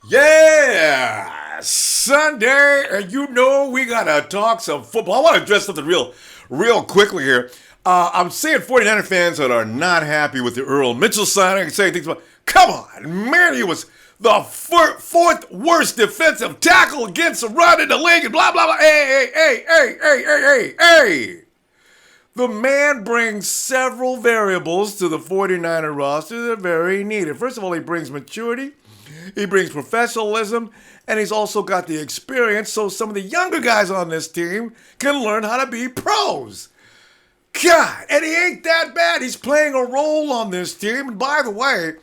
Yeah, Sunday, and you know we gotta talk some football. I want to address something real quickly here. I'm seeing 49er fans that are not happy with the Earl Mitchell signing and saying things about, come on, man, he was the fourth worst defensive tackle against the run in the league and blah, blah, blah. Hey. The man brings several variables to the 49er roster that are very needed. First of all, he brings maturity. He brings professionalism, and he's also got the experience so some of the younger guys on this team can learn how to be pros. God, and he ain't that bad. He's playing a role on this team. And by the way,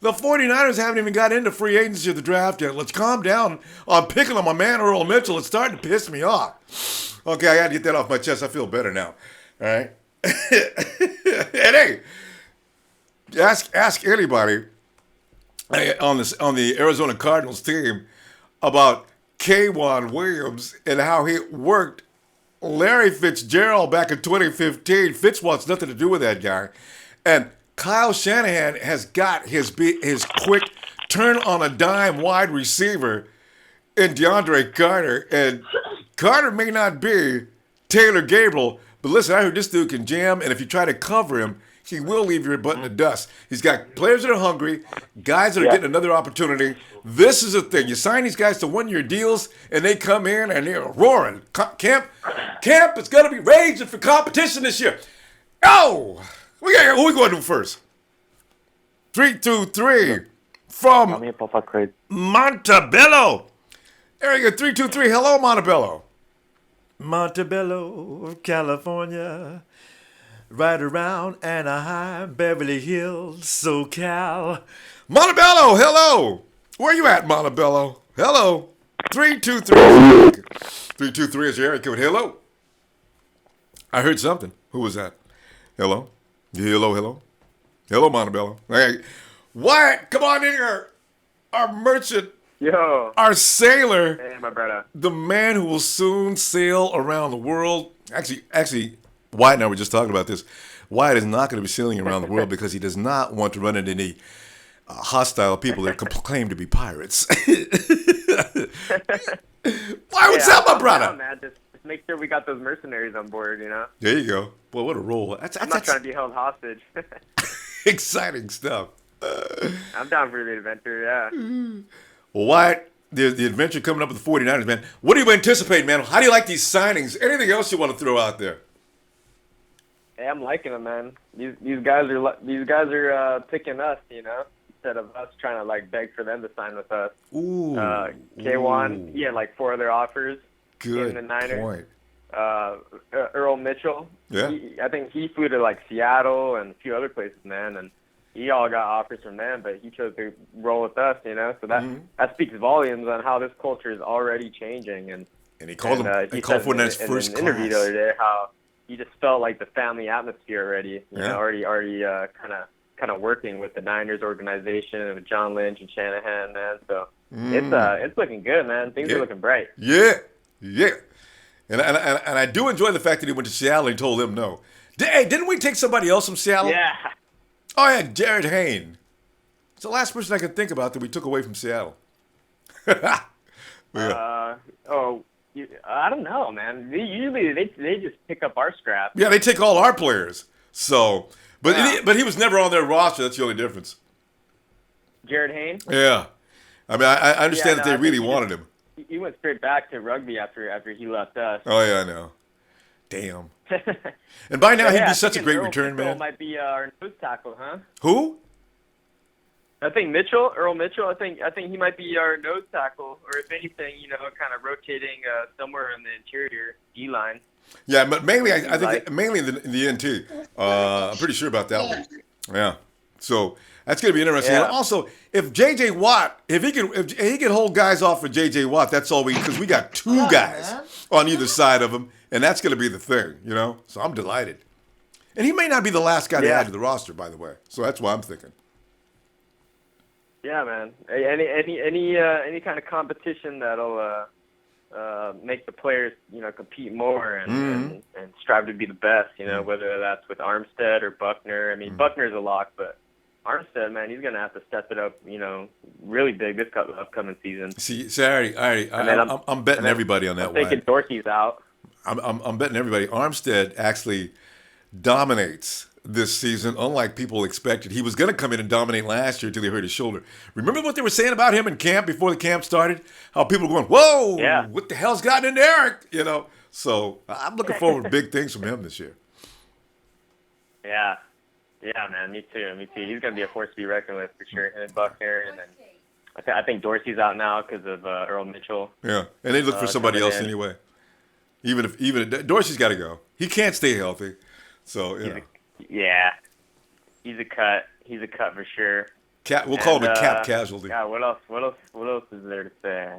the 49ers haven't even got into free agency or the draft yet. Let's calm down on picking on my man Earl Mitchell. It's starting to piss me off. Okay, I got to get that off my chest. I feel better now. All right? And hey, ask anybody on the Arizona Cardinals team about K'Wan Williams and how he worked Larry Fitzgerald back in 2015. Fitz wants nothing to do with that guy. And Kyle Shanahan has got his quick turn on a dime wide receiver in Deandre Carter. And Carter may not be Taylor Gabriel, but listen, I heard this dude can jam, and if you try to cover him, he will leave your butt in the dust. He's got players that are hungry, guys that are getting another opportunity. This is the thing. You sign these guys to one-year deals, and they come in, and they're roaring. Camp is going to be raging for competition this year. Oh! Who we going to do first? 3, 2, 3 from Montebello. There you go, 3, 2, 3. Hello, Montebello. Montebello, California. Right around Anaheim, Beverly Hills, SoCal. Montebello, hello. Where you at, Montebello? Hello. 323. 323 is your area code. Hello. I heard something. Who was that? Hello. Hello. Hello, Montebello. Hey, what? Come on in here. Our merchant. Yo. Our sailor. Hey, my brother. The man who will soon sail around the world. Actually, Wyatt and I were just talking about this. Wyatt is not going to be sailing around the world because he does not want to run into any hostile people that claim to be pirates. Why would that, my brother? Down, man. Just make sure we got those mercenaries on board, you know? There you go. Well, what a role. I'm not trying to be held hostage. Exciting stuff. I'm down for the adventure, yeah. Well, Wyatt, the adventure coming up with the 49ers, man. What do you anticipate, man? How do you like these signings? Anything else you want to throw out there? Hey, I'm liking them, man. These guys are picking us, you know, instead of us trying to like beg for them to sign with us. Ooh. K1, he had like 4 other offers. Good in the Niners. point. Earl Mitchell. Yeah. I think he flew to like Seattle and a few other places, man, and he all got offers from them, but he chose to roll with us, you know. So that speaks volumes on how this culture is already changing. And he called he called said 49ers in first an interview the class. other day how he just felt like the family atmosphere already, you know, already kind of working with the Niners organization and with John Lynch and Shanahan, man. So it's looking good, man. Things are looking bright. Yeah. And I do enjoy the fact that he went to Seattle and told them no. Hey, didn't we take somebody else from Seattle? Yeah. Oh, yeah, Jared Hayne. It's the last person I could think about that we took away from Seattle. I don't know, man. Usually they just pick up our scrap. Yeah, they take all our players. So, but he was never on their roster. That's the only difference. Jared Hayne? Yeah. I mean, I understand that they really wanted him. He went straight back to rugby after he left us. Oh, yeah, I know. Damn. And by now, he'd be such a great return, Mitchell man. Might be our nose tackle, huh? Who? I think Earl Mitchell. I think he might be our nose tackle, or if anything, you know, kind of rotating somewhere in the interior D line. Yeah, but mainly, I think mainly in the end too. I'm pretty sure about that one. Yeah. So that's going to be interesting. Yeah. And also, if J.J. Watt, if he can hold guys off for J.J. Watt, that's all because we got 2 guys on either side of him, and that's going to be the thing, you know. So I'm delighted. And he may not be the last guy to add to the roster, by the way. So that's why I'm thinking. Yeah, man. Any kind of competition that'll make the players, you know, compete more and strive to be the best. You know, whether that's with Armstead or Buckner. I mean, Buckner's a lock, but Armstead, man, he's gonna have to step it up, really big this upcoming season. See, I'm betting everybody on that I'm thinking Dorsey's out. I'm betting everybody. Armstead actually dominates this season, unlike people expected. He was going to come in and dominate last year until he hurt his shoulder. Remember what they were saying about him in camp before the camp started? How people were going, "Whoa, yeah. What the hell's gotten into Eric?" So I'm looking forward to big things from him this year. Yeah, man, me too. He's going to be a force to be reckoned with for sure. And Buckner, and then I think Dorsey's out now because of Earl Mitchell. Yeah, and they look for somebody else anyway. Even if Dorsey's got to go, he can't stay healthy. So yeah, he's a cut. He's a cut for sure. We'll call him a cap casualty. Yeah. What else is there to say?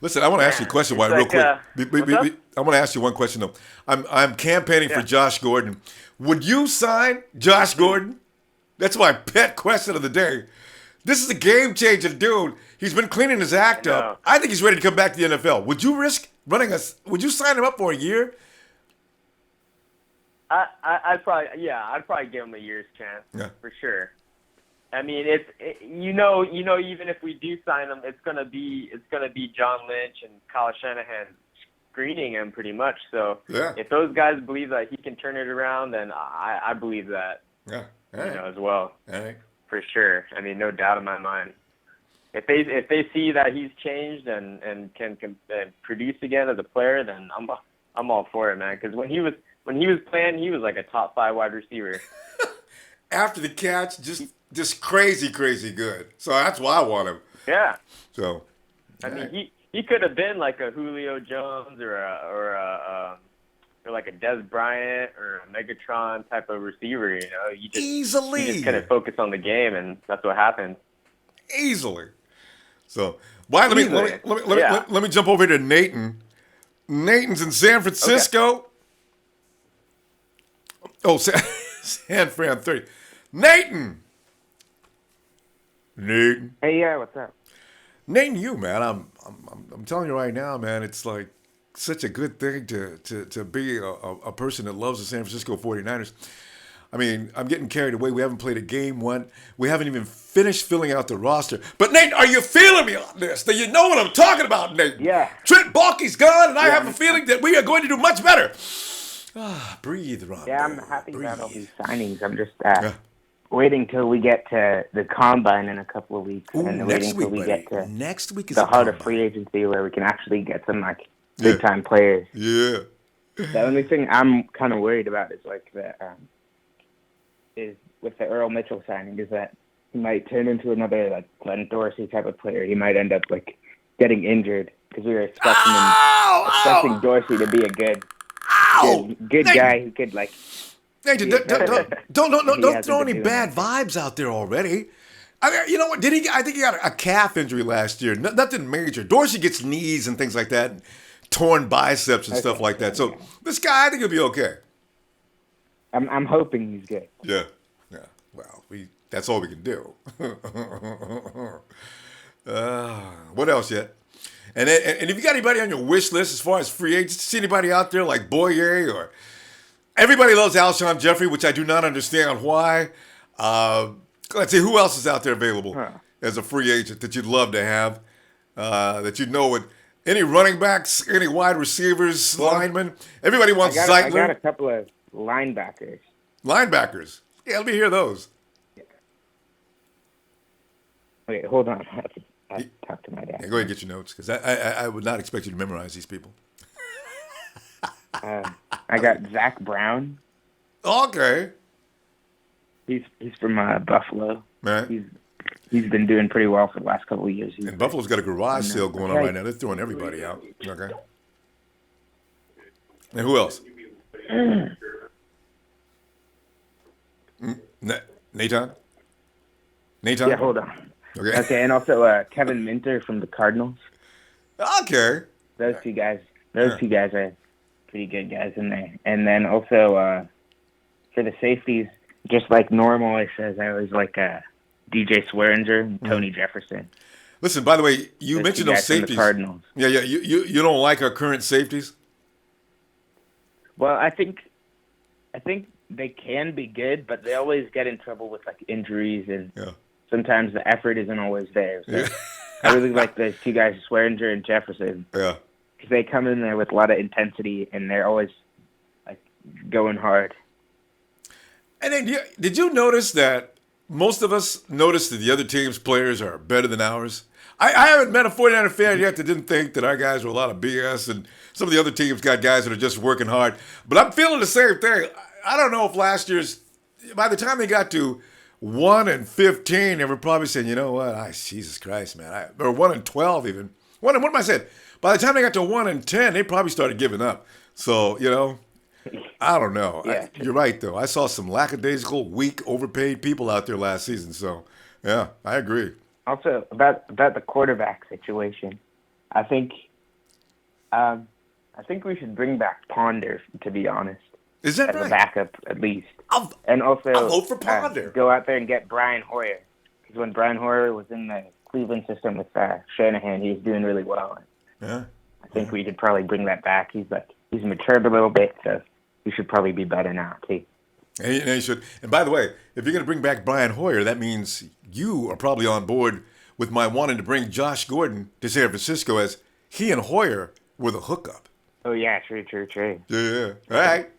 Listen, I want to ask you a question. Real quick. I want to ask you one question though. I'm campaigning for Josh Gordon. Would you sign Josh Gordon? That's my pet question of the day. This is a game changer, dude. He's been cleaning his act up. I think he's ready to come back to the NFL. Would you risk would you sign him up for a year? I'd probably give him a year's chance for sure. I mean, even if we do sign him, it's gonna be John Lynch and Kyle Shanahan screening him pretty much. So if those guys believe that he can turn it around, then I believe that. Yeah. Right. As well. All right. For sure. I mean, no doubt in my mind. If they see that he's changed and can produce again as a player, then I'm all for it, man. Because when he was playing, he was like a top 5 wide receiver. After the catch, just crazy good. So that's why I want him. Yeah. So. I mean, he could have been like a Julio Jones or like a Des Bryant or a Megatron type of receiver. Easily. You just couldn't focus on the game, and that's what happened. Easily. So let me jump over to Nathan. Nathan's in San Francisco. Okay. Oh, San Fran 30. Nathan. Hey, yeah, what's up? Nathan, you man, I'm telling you right now, man. It's like such a good thing to be a person that loves the San Francisco 49ers. I mean, I'm getting carried away. We haven't played a game one. We haven't even finished filling out the roster. But, Nate, are you feeling me on this? Do you know what I'm talking about, Nate? Yeah. Trent Baalke's gone, and I have a feeling that we are going to do much better. Breathe, Ronbo. Yeah, I'm happy about all these signings. I'm just waiting till we get to the combine in a couple of weeks. And waiting till we get to next week is the heart of free agency where we can actually get some, big-time players. Yeah. The only thing I'm kind of worried about is, is with the Earl Mitchell signing is that he might turn into another Glenn Dorsey type of player. He might end up getting injured because we were expecting Dorsey to be a good guy who could don't throw any bad vibes out there already. I mean, you know what? I think he got a calf injury last year. Nothing major. Dorsey gets knees and things like that, and torn biceps and stuff like that. So this guy, I think he'll be okay. I'm hoping he's good. Yeah. Well, that's all we can do. What else yet? And if you got anybody on your wish list as far as free agents, see anybody out there like Boyer or everybody loves Alshon Jeffrey, which I do not understand why. Let's see who else is out there available as a free agent that you'd love to have. That you know would. Any running backs, any wide receivers, linemen. Everybody wants Zeitler. I got a couple of linebackers. Linebackers. Yeah, let me hear those. Wait, hold on. I have to talk to my dad. Yeah, go ahead and get your notes, because I would not expect you to memorize these people. I got Zach Brown. Okay. He's from Buffalo. Right. He's been doing pretty well for the last couple of years. And Buffalo's got a garage sale going on right now. They're throwing everybody out. Okay. And who else? Nathan? Yeah, hold on. Okay, and also Kevin Minter from the Cardinals. Okay. Those two guys are pretty good guys in there. And then also for the safeties, just like normal, I always like DJ Swearinger and Tony Jefferson. Listen, by the way, you mentioned those safeties. The Cardinals. Yeah. You don't like our current safeties? Well, I think think they can be good, but they always get in trouble with like injuries, and Yeah. sometimes the effort isn't always there. So Yeah. I really like those two guys, Swearinger and Jefferson, Yeah. because they come in there with a lot of intensity, and they're always like going hard. And then, did you notice that most of us noticed that the other team's players are better than ours? I haven't met a 49er fan yet that didn't think that our guys were a lot of BS, and some of the other teams got guys that are just working hard. But I'm feeling the same thing. I don't know if last year's, by the time they got to 1-15, they were probably saying, you know what, Jesus Christ, man. Or 1-12 even. What am I saying? By the time they got to 1-10, they probably started giving up. So, I don't know. Yeah. You're right, though. I saw some lackadaisical, weak, overpaid people out there last season. So, yeah, I agree. Also, about the quarterback situation, I think we should bring back Ponder, to be honest. Is that as right? a backup, at least. I'll vote for Ponder. Go out there and get Brian Hoyer. Because when Brian Hoyer was in the Cleveland system with Shanahan, he was doing really well. Yeah. I think we could probably bring that back. He's matured a little bit, so he should probably be better now, too. And he should. And by the way, if you're going to bring back Brian Hoyer, that means you are probably on board with my wanting to bring Josh Gordon to San Francisco, as he and Hoyer were the hookup. Oh, yeah, true. Yeah. All right.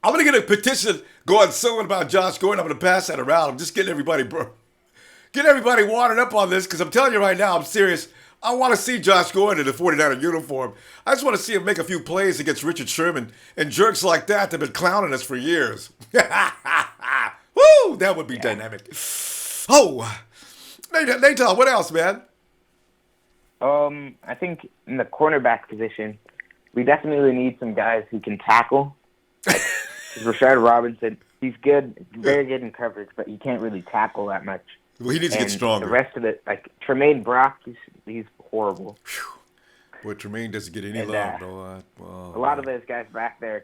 I'm going to get a petition going soon about Josh Gordon. I'm going to pass that around. I'm just getting everybody watered up on this, because I'm telling you right now, I'm serious. I want to see Josh Gordon in the 49er uniform. I just want to see him make a few plays against Richard Sherman and jerks like that have been clowning us for years. Woo! That would be dynamic. Oh, Nathan, what else, man? I think in the cornerback position, we definitely need some guys who can tackle. Like Rashard Robinson, he's good, very good in coverage, but he can't really tackle that much. Well, he needs to get stronger. The rest of it, like Tremaine Brock, he's horrible. Boy, Tremaine doesn't get any love, though. A lot of those guys back there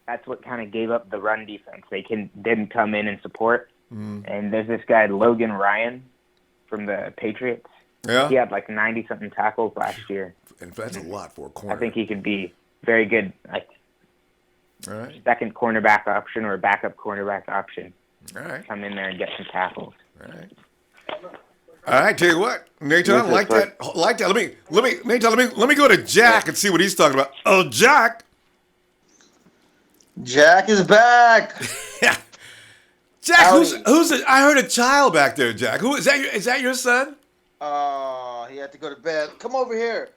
that's what kind of gave up the run defense. They didn't come in and support. And there's this guy, Logan Ryan, from the Patriots. Yeah. He had like 90-something tackles last year. And that's a lot for a corner. I think he could be very good, like all right. second cornerback option or backup cornerback option. All right. Come in there and get some tackles. All right. All right. Tell you what, Nathan, like that. Let me go to Jack and see what he's talking about. Oh, Jack. Jack is back. Jack, who's? I heard a child back there. Jack, who is that? Is that your son? Oh, he had to go to bed. Come over here.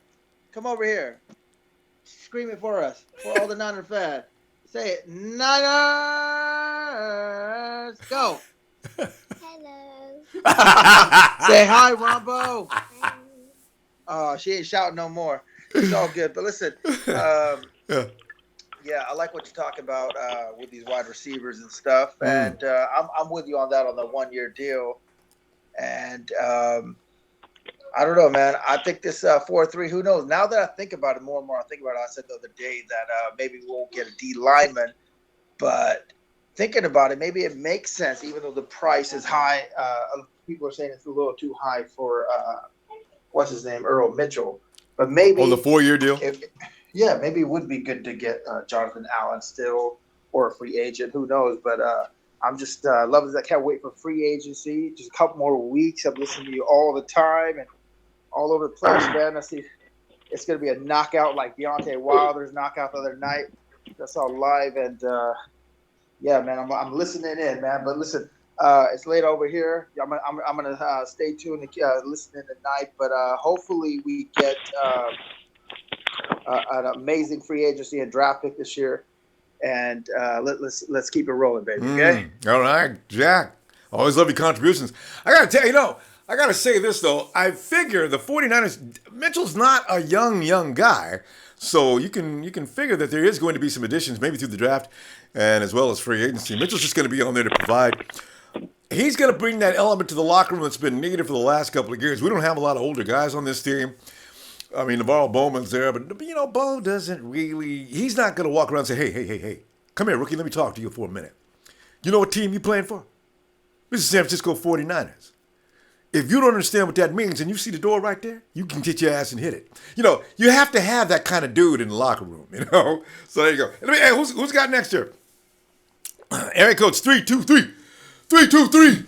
Scream it for us, for all the Niners fans. Say it. Niners, go. Hello. Say hi, Ronbo. Oh, she ain't shouting no more. It's all good. But listen, yeah, I like what you're talking about with these wide receivers and stuff. And I'm with you on that, on the 1-year deal. And I don't know, man. I think this 4-3, who knows? Now that I think about it more and more, I said the other day that maybe we won't get a D lineman. But thinking about it, maybe it makes sense, even though the price is high. People are saying it's a little too high for, what's his name, Earl Mitchell. But maybe. Oh, the 4-year deal? Yeah, maybe it would be good to get Jonathan Allen still, or a free agent. Who knows? But I'm just loving this. I can't wait for free agency. Just a couple more weeks. I'm listening to you all the time and all over the place, man. I see it's going to be a knockout like Deontay Wilder's knockout the other night. That's all live. And, yeah, man, I'm listening in, man. But listen, it's late over here. I'm going to stay tuned and listen in tonight. But hopefully we get an amazing free agency and draft pick this year. And let's keep it rolling, baby. Okay. All right, Jack. Always love your contributions. I gotta tell you, I gotta say this though. I figure the 49ers. Mitchell's not a young guy, so you can figure that there is going to be some additions, maybe through the draft, and as well as free agency. Mitchell's just going to be on there to provide. He's going to bring that element to the locker room that's been needed for the last couple of years. We don't have a lot of older guys on this team. I mean, Navarro Bowman's there, but Bo doesn't really. He's not going to walk around and say, "Hey, come here, rookie. Let me talk to you for a minute. You know what team you playing for? This is San Francisco 49ers. If you don't understand what that means and you see the door right there, you can get your ass and hit it. You have to have that kind of dude in the locker room, So there you go. Hey, who's got next here? Area code's 323. 323.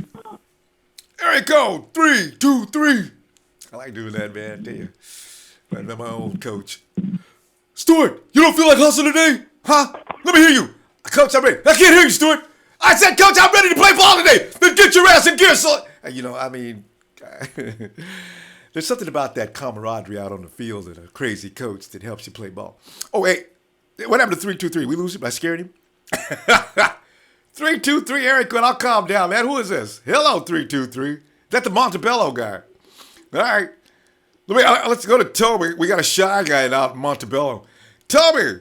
Area code 323. I like doing that, man. I tell you. I'm my old coach. Stuart, you don't feel like hustling today? Huh? Let me hear you. Coach, I'm ready. I can't hear you, Stuart. I said, Coach, I'm ready to play ball today. Then get your ass in gear, son. There's something about that camaraderie out on the field and a crazy coach that helps you play ball. Oh, hey, what happened to 323? We lose him? I scared him? 323, Eric, I'll calm down, man. Who is this? Hello, 323. Is that the Montebello guy? All right. Let's go to Toby. We got a shy guy out in Montebello. Toby,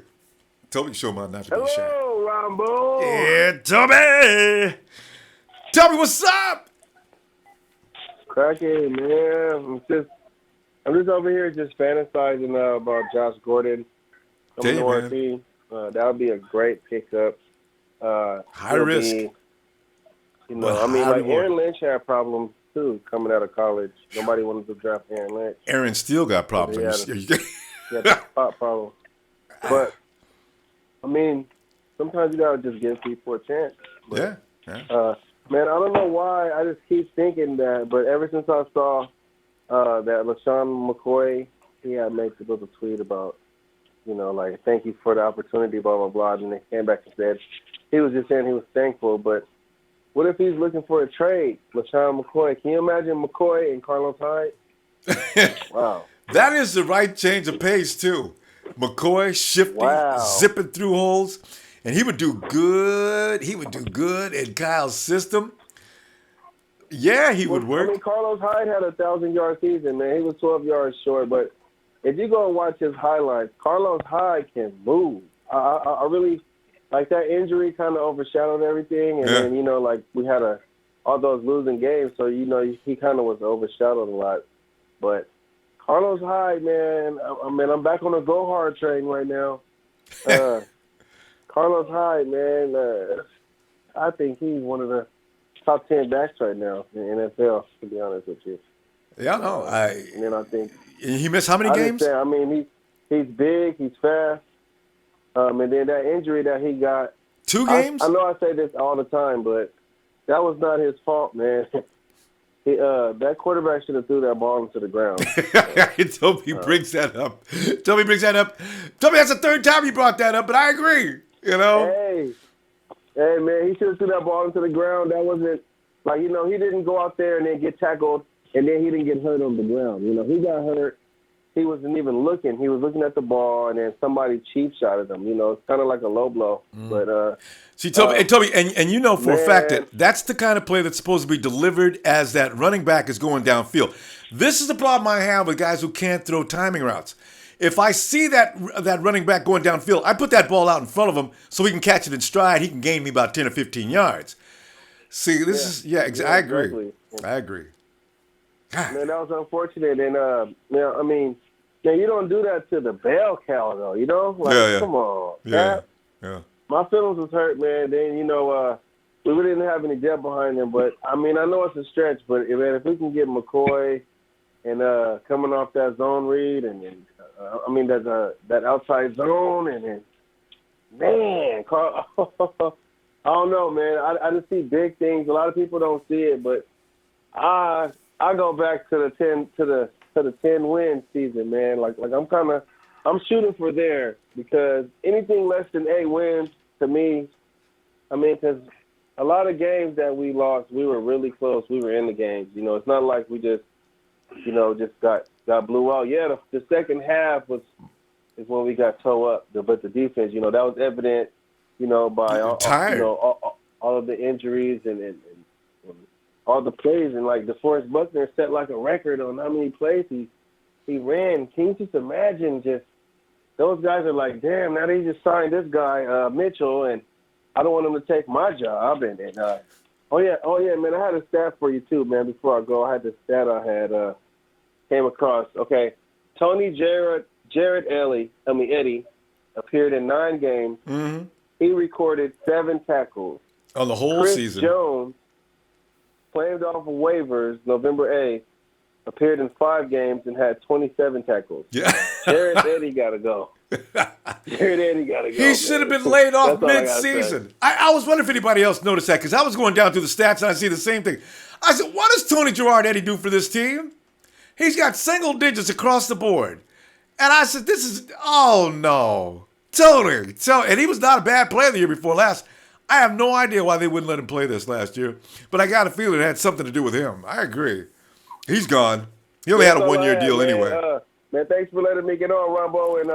show my not to be shy. Hello, Ronbo. Yeah, Toby. Toby, what's up? Cracking, man. I'm just over here just fantasizing about Josh Gordon coming to our team. That would be a great pickup. High risk. Aaron Lynch had problems too coming out of college. Nobody wanted to draft Aaron Lynch. Aaron still got problems. He had spot problems. But sometimes you gotta just give people a chance. But, yeah. Man, I don't know why. I just keep thinking that. But ever since I saw that LeSean McCoy, he had made a little tweet about, thank you for the opportunity, blah, blah, blah. And they came back and said he was just saying he was thankful. But what if he's looking for a trade, LeSean McCoy? Can you imagine McCoy and Carlos Hyde? Wow. That is the right change of pace, too. McCoy shifting, zipping through holes. And he would do good. He would do good in Kyle's system. Yeah, he would work. Carlos Hyde had a 1,000-yard season, man. He was 12 yards short. But if you go and watch his highlights, Carlos Hyde can move. I really like that injury kind of overshadowed everything. And then, we had all those losing games. So, he kind of was overshadowed a lot. But Carlos Hyde, man, I'm back on the go hard train right now. Carlos Hyde, man, I think he's one of the top 10 backs right now in the NFL, to be honest with you. Yeah, no. And then I think he missed how many games? He's big, he's fast. And then that injury that he got. 2 games? I know I say this all the time, but that was not his fault, man. That quarterback should have threw that ball into the ground. Toby brings that up. Toby, that's the 3rd time you brought that up, but I agree. Hey, man, he should have threw that ball into the ground. That wasn't he didn't go out there and then get tackled, and then he didn't get hurt on the ground. He got hurt. He wasn't even looking. He was looking at the ball, and then somebody cheap shot at him. It's kind of like a low blow. But see, Toby, and for a fact that that's the kind of play that's supposed to be delivered as that running back is going downfield. This is the problem I have with guys who can't throw timing routes. If I see that running back going downfield, I put that ball out in front of him so he can catch it in stride. He can gain me about 10 or 15 yards. See, this is I agree. Exactly. I agree. God. Man, that was unfortunate. And, you don't do that to the bell cow, though, Come on. Yeah. My feelings was hurt, man. Then, we really didn't have any depth behind him. But, I know it's a stretch. But, man, if we can get McCoy and coming off that zone read and that outside zone and man, Carl, I don't know, man. I just see big things. A lot of people don't see it, but I go back to the 10-win season, man. Like I'm shooting for there because anything less than 8 wins to me, because a lot of games that we lost, we were really close. We were in the games. It's not like we just got blew out. Yeah, the second half is when we got toe up. But the defense, that was evident, by all of the injuries and all the plays. And like DeForest Buckner set like a record on how many plays he ran. Can you just imagine those guys are like, damn, now they just signed this guy, Mitchell, and I don't want him to take my job. And oh yeah, man, I had a stat for you too, man. Before I go, I had the stat I had came across. Okay, Tony Eddie appeared in 9 games. Mm-hmm. He recorded 7 tackles. On the whole season. claimed off of waivers November 8th, appeared in 5 games and had 27 tackles. Yeah. Jared Eddie got to go. Jared Eddie got to go. He should have been laid off That's all I gotta mid-season. I was wondering if anybody else noticed that because I was going down through the stats and I see the same thing. I said, what does Tony Gerard Eddie do for this team? He's got single digits across the board. And I said, oh no. Tony. And he was not a bad player the year before last. I have no idea why they wouldn't let him play this last year. But I got a feeling it had something to do with him. I agree. He's gone. He only had a one-year deal anyway. Man, thanks for letting me get on, Ronbo. And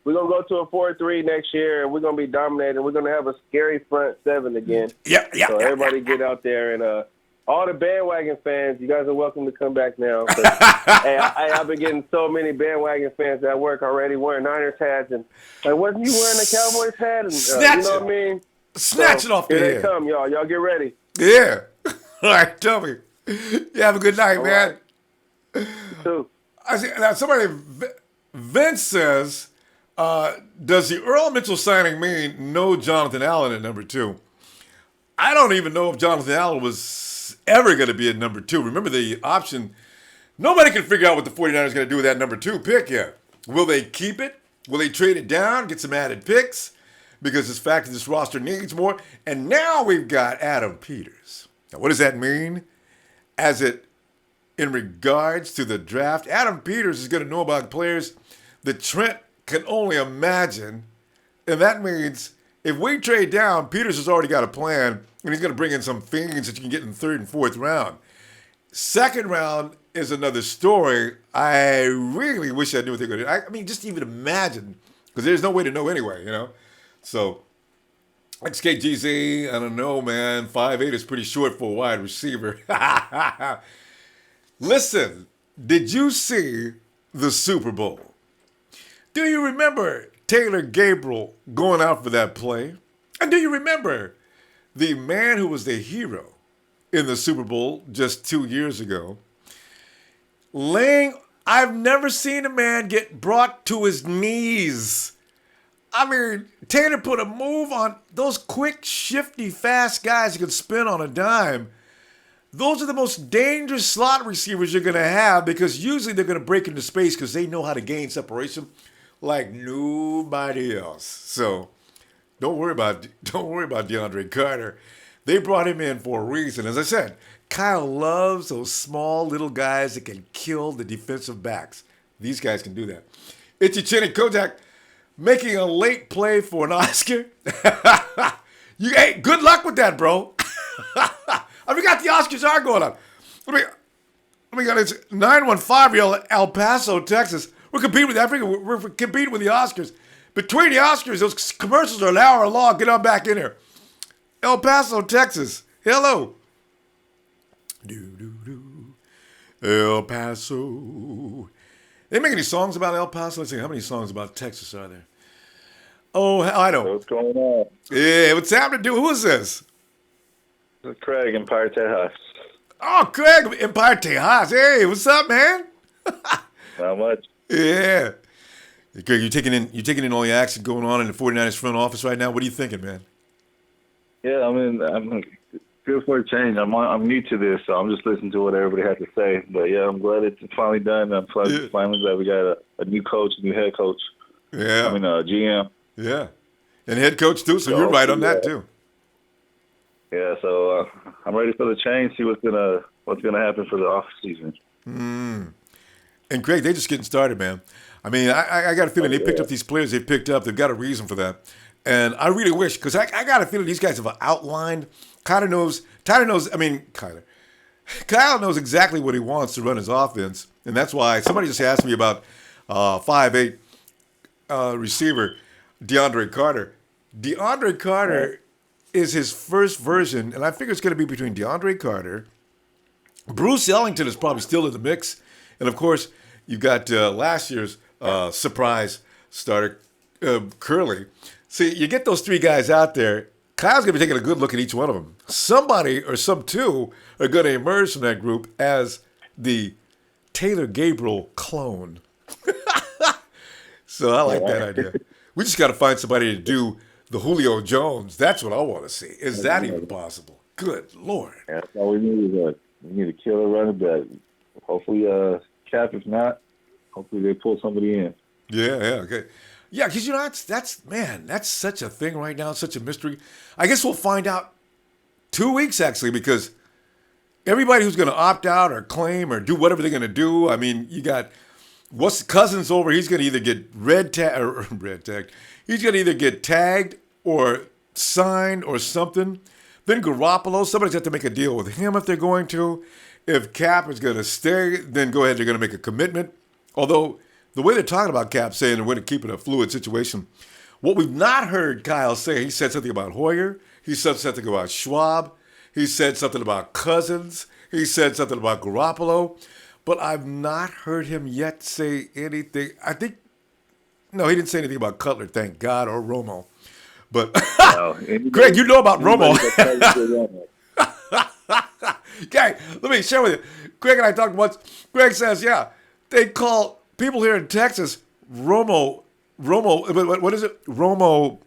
we're going to go to a 4-3 next year, and we're going to be dominating. We're going to have a scary front seven again. So everybody get out there. And all the bandwagon fans, you guys are welcome to come back now. Hey, I've been getting so many bandwagon fans at work already wearing Niners hats. And like, wasn't you wearing a Cowboys hat? And, you know what I mean? Snatch it off the head. Here they come, y'all. Y'all get ready. Yeah. All right, tell me. You have a good night, man. You too. I see, now somebody, Vince says, does the Earl Mitchell signing mean no Jonathan Allen at number 2? I don't even know if Jonathan Allen was ever going to be at number 2. Remember the option, nobody can figure out what the 49ers are going to do with that number 2 pick yet. Will they keep it? Will they trade it down, get some added picks? Because it's fact that this roster needs more. And now we've got Adam Peters. Now, what does that mean? In regards to the draft, Adam Peters is going to know about players that Trent can only imagine. And that means if we trade down, Peters has already got a plan, and he's going to bring in some fiends that you can get in the 3rd and 4th round. 2nd round is another story. I really wish I knew what they're going to do. I mean, just even imagine, because there's no way to know anyway, you know. So, XKGZ, I don't know, man. 5'8" is pretty short for a wide receiver. Listen, did you see the Super Bowl? Do you remember Taylor Gabriel going out for that play? And do you remember the man who was the hero in the Super Bowl just 2 years ago? I've never seen a man get brought to his knees. I mean, Taylor put a move on those quick, shifty, fast guys who can spin on a dime. Those are the most dangerous slot receivers you're going to have because usually they're going to break into space because they know how to gain separation like nobody else. So don't worry about Deandre Carter. They brought him in for a reason. As I said, Kyle loves those small little guys that can kill the defensive backs. These guys can do that. It's your Chinny Kojak. Making a late play for an Oscar? Hey, good luck with that, bro. I forgot the Oscars are going on. Let me get this 915-year-old El Paso, Texas. We're competing with Africa. We're competing with the Oscars. Between the Oscars, those commercials are an hour long. Get on back in here. El Paso, Texas. Hello. El Paso. They make any songs about El Paso? Let's see, how many songs about Texas are there? Oh, I don't. What's going on? Yeah, what's happening? Who is this? This is Craig, Empire, Texas. Oh, Craig, Empire, Texas. Hey, what's up, man? Not much. Yeah. Craig, you taking in all the action going on in the 49ers front office right now? What are you thinking, man? Yeah, I mean, I'm good for a change. I'm new to this, so I'm just listening to what everybody has to say. But yeah, I'm glad it's finally done. I'm finally glad we got a new coach, a new head coach. Yeah. I mean, GM. Yeah. And head coach, too, so you're right on that, too. Yeah, so I'm ready for the change, see what's gonna happen for the off season. And Craig, they're just getting started, man. I mean, I got a feeling they picked up these players they picked up. They've got a reason for that. And I really wish, because I got a feeling these guys have outlined. Kyle knows exactly what he wants to run his offense. And that's why somebody just asked me about 5'8" receiver Deandre Carter. Deandre Carter is his first version, and I figure it's going to be between Deandre Carter. Bruce Ellington is probably still in the mix. And, of course, you've got last year's surprise starter, Curley. See, you get those three guys out there, Kyle's going to be taking a good look at each one of them. Somebody or some two are going to emerge from that group as the Taylor Gabriel clone. So I like that idea. We just got to find somebody to do the Julio Jones. That's what I want to see. Is that even possible? Good Lord. Yeah, that's all we need is we need a killer running back. Hopefully, Cap, if not, hopefully they pull somebody in. Yeah, okay. Yeah, because, that's such a thing right now, such a mystery. I guess we'll find out 2 weeks, actually, because everybody who's going to opt out or claim or do whatever they're going to do, I mean, you got Cousins over. He's going to either get red tagged. He's going to either get tagged or signed or something. Then Garoppolo, somebody's got to make a deal with him if they're going to. If Cap is going to stay, then go ahead, they're going to make a commitment. Although, the way they're talking about Cap saying they're going to keep it a fluid situation, what we've not heard Kyle say, he said something about Hoyer. He said something about Schwab. He said something about Cousins. He said something about Garoppolo. But I've not heard him yet say anything. No, he didn't say anything about Cutler, thank God, or Romo. But, Greg, you know about Romo. Okay, let me share with you. Greg and I talked once. Greg says, yeah, they call people here in Texas Romo, what is it? Sexuals.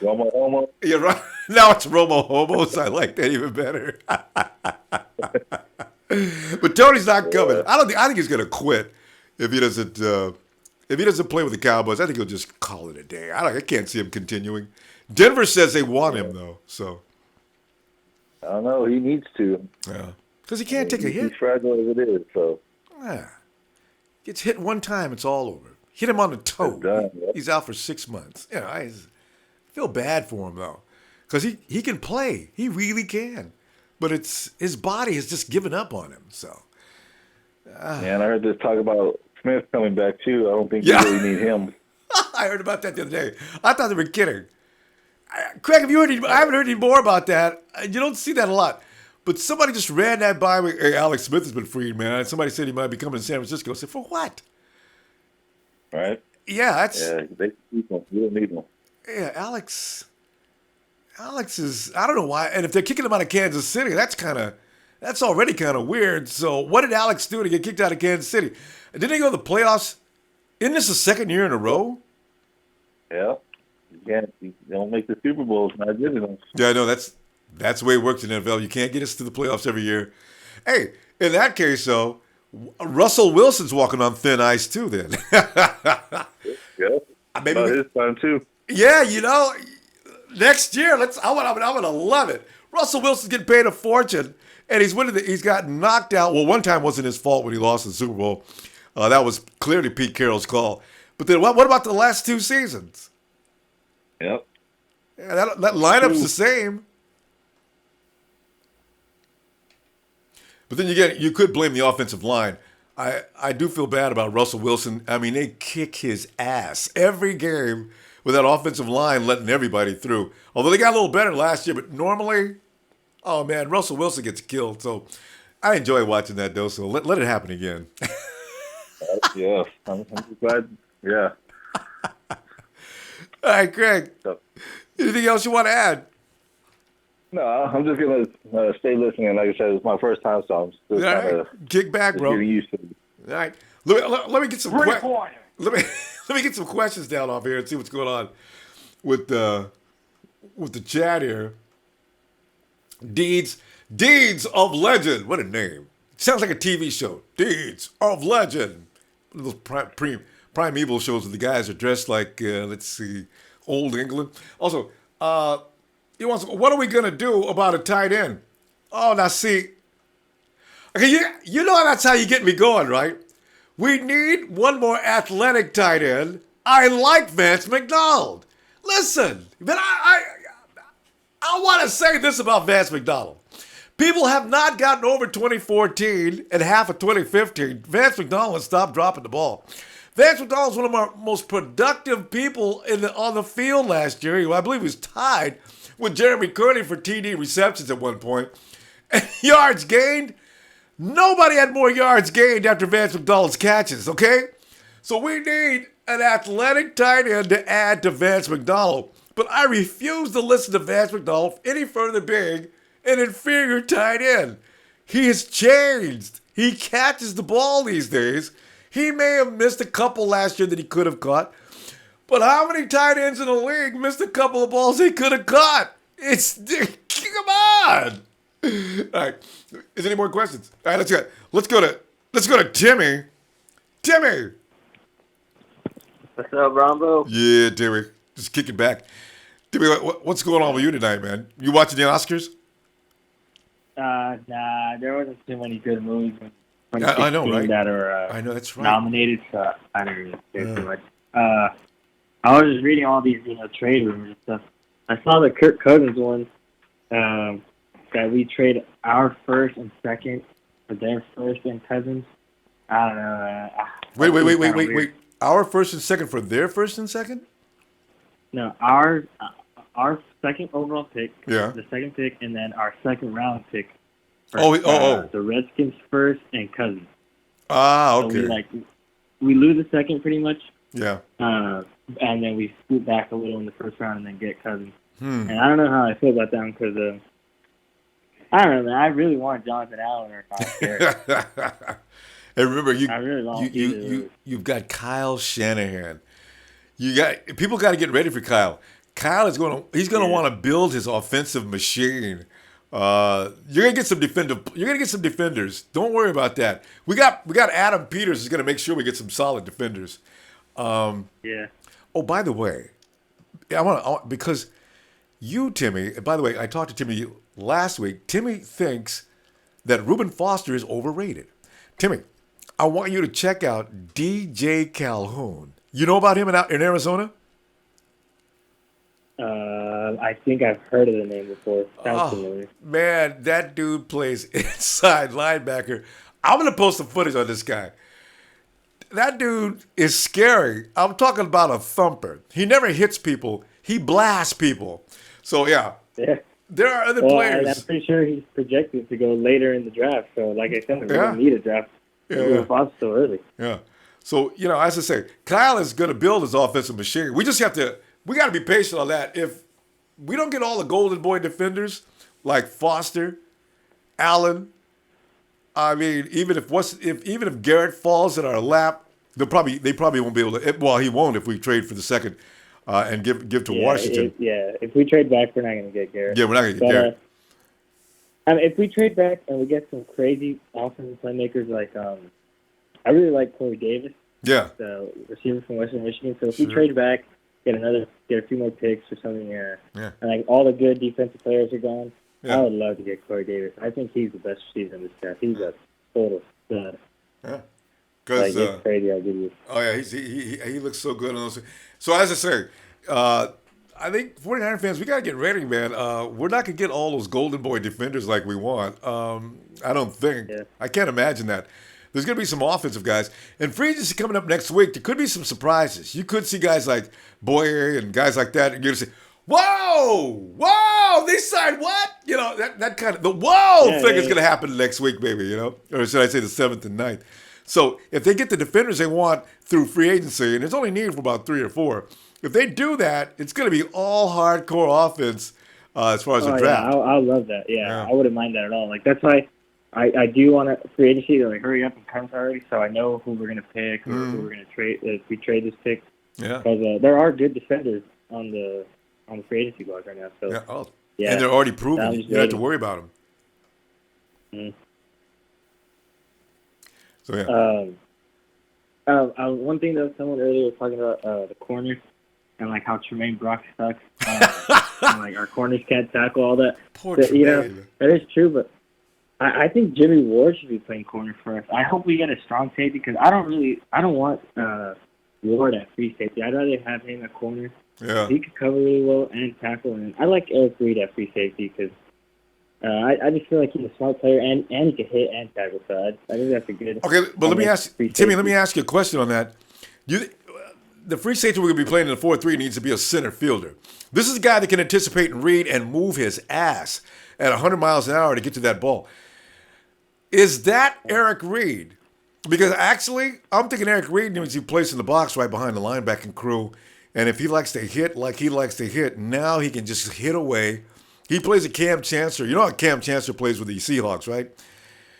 Romo homo. Yeah, right. Now it's Romo homos. I like that even better. But Tony's not coming. I think he's going to quit if he doesn't play with the Cowboys. I think he'll just call it a day. I can't see him continuing. Denver says they want him though, so I don't know. He needs to. Yeah, because he can't take a hit. He's fragile as it is, so. Yeah. Gets hit one time, it's all over. Hit him on the toe. Done, yep. He's out for 6 months. I feel bad for him though, because he can play. He really can, but his body has just given up on him. So. Yeah, and I heard this talk about Smith coming back too. I don't think you really need him. I heard about that the other day. I thought they were kidding. Craig, have you heard I haven't heard any more about that. You don't see that a lot. But somebody just ran that by me. Hey, Alex Smith has been freed, man. Somebody said he might be coming to San Francisco. I said, for what? Right? Yeah, they keep him. You don't need him. Yeah, Alex is, I don't know why. And if they're kicking him out of Kansas City, that's already kind of weird. So what did Alex do to get kicked out of Kansas City? Didn't he go to the playoffs? Isn't this the second year in a row? Yeah. You don't make the Super Bowls, not good enough. Yeah, no, that's the way it works in the NFL. You can't get us to the playoffs every year. Hey, in that case, though, Russell Wilson's walking on thin ice too. Then, yeah, maybe his time too. Yeah, next year, I'm gonna love it. Russell Wilson's getting paid a fortune, and he's winning. He's got knocked out. Well, one time wasn't his fault when he lost the Super Bowl. That was clearly Pete Carroll's call. But then, what about the last 2 seasons? Yep. Yeah, that lineup's the same. But then you could blame the offensive line. I do feel bad about Russell Wilson. I mean, they kick his ass every game with that offensive line letting everybody through. Although they got a little better last year, but normally, oh man, Russell Wilson gets killed. So I enjoy watching that though. So let it happen again. Yeah, I'm glad. Yeah. All right, Craig. Anything else you want to add? No, I'm just gonna stay listening. Like I said, it's my first time, so I'm still kind of kick back, bro. Getting used to it. All right, let me get some let me get some questions down off here and see what's going on with the chat here. Deeds of Legend. What a name! Sounds like a TV show. Deeds of Legend. One of those primeval shows where the guys are dressed like, let's see, old England. Also, he wants, what are we going to do about a tight end? Oh, now see, okay, you know that's how you get me going, right? We need one more athletic tight end. I like Vance McDonald. Listen, but I want to say this about Vance McDonald. People have not gotten over 2014 and half of 2015. Vance McDonald has stopped dropping the ball. Vance McDonald was one of our most productive people on the field last year. I believe he was tied with Jeremy Kearney for TD receptions at one point. And yards gained. Nobody had more yards gained after Vance McDonald's catches, okay? So we need an athletic tight end to add to Vance McDonald. But I refuse to listen to Vance McDonald any further being an inferior tight end. He has changed. He catches the ball these days. He may have missed a couple last year that he could have caught. But how many tight ends in the league missed a couple of balls they could have caught? Come on. All right. Is there any more questions? All right, let's go to Timmy. Timmy. What's up, Ronbo? Yeah, Timmy. Just kick it back. Timmy, what's going on with you tonight, man? You watching the Oscars? Nah, there wasn't too many good movies in I know, right? that are I know, that's right. nominated, so I didn't really care too much. I was just reading all these, trade rumors and stuff. I saw the Kirk Cousins one, that we trade our first and second for their first and Cousins. I don't know. Wait. Our first and second for their first and second? No, our second overall pick, Yeah. the second pick, and then our second round pick. The Redskins first and Cousins. Ah, okay. So we lose the second pretty much. Yeah. And then we scoot back a little in the first round and then get Cousins. And I don't know how I feel about that because I don't know, man. I really want Jonathan Allen or not care. And remember, you've got Kyle Shanahan. People got to get ready for Kyle. Kyle is he's going to want to build his offensive machine. You're gonna get some defenders. Don't worry about that. We got Adam Peters is gonna make sure we get some solid defenders. Yeah. Oh, by the way, I want because you, Timmy. By the way, I talked to Timmy last week. Timmy thinks that Reuben Foster is overrated. Timmy, I want you to check out DJ Calhoun. You know about him in Arizona? I think I've heard of the name before. Sounds familiar. Man, that dude plays inside linebacker. I'm going to post some footage on this guy. That dude is scary. I'm talking about a thumper. He never hits people. He blasts people. So, yeah. There are other players. I'm pretty sure he's projected to go later in the draft. So, like I said, we don't need a draft. We're so early. Yeah. So, as I say, Kyle is going to build his offensive machine. We got to be patient on that. If we don't get all the golden boy defenders like Foster, Allen, I mean, even if Garrett falls in our lap, they probably won't be able to. Well, he won't if we trade for the second and give to Washington. If we trade back, we're not going to get Garrett. Yeah, we're not going to get Garrett. If we trade back and we get some crazy offensive playmakers like I really like Corey Davis. Yeah. The receiver from Western Michigan. So if we trade back, get a few more picks or something, and like all the good defensive players are gone, I would love to get Corey Davis. I think he's the best receiver in this draft. He's a total stud. Yeah. It's crazy, I'll give you. Oh, yeah, he looks so good on those. So as I say, I think 49er fans, we got to get ready, man. We're not going to get all those golden boy defenders like we want. I don't think. Yeah. I can't imagine that. There's going to be some offensive guys. And free agency coming up next week, there could be some surprises. You could see guys like Boyer and guys like that, and you're going to say, whoa, they signed what? That kind of, the thing is going to happen next week, maybe, Or should I say the 7th and 9th. So if they get the defenders they want through free agency, and there's only need for about 3 or 4, if they do that, it's going to be all hardcore offense as far as the draft. Yeah, I love that. Yeah, I wouldn't mind that at all. Like, that's why I do want a free agency to hurry up and come already, so I know who we're going to pick or who we're going to trade if we trade this pick. Yeah, because there are good defenders on the free agency block right now. So and they're already proven. You don't have to worry about them. So one thing that someone earlier was talking about the corners and like how Tremaine Brock sucks. And, like our corners can't tackle all that. Poor Tremaine. That is true, but I think Jimmy Ward should be playing corner for us. I hope we get a strong safety because I don't want Ward at free safety. I'd rather have him at corner. Yeah. He could cover really well and tackle. And I like Eric Reed at free safety because I just feel like he's a smart player and he can hit and tackle. So I think that's a good. Okay, but let me ask Timmy. Let me ask you a question on that. The free safety we're going to be playing in the 4-3 needs to be a center fielder. This is a guy that can anticipate and read and move his ass at 100 miles an hour to get to that ball. Is that Eric Reed? Because actually, I'm thinking Eric Reed needs to be placed in the box right behind the linebacking crew. And if he likes to hit like he likes to hit, now he can just hit away. He plays a Cam Chancellor. You know how Cam Chancellor plays with the Seahawks, right?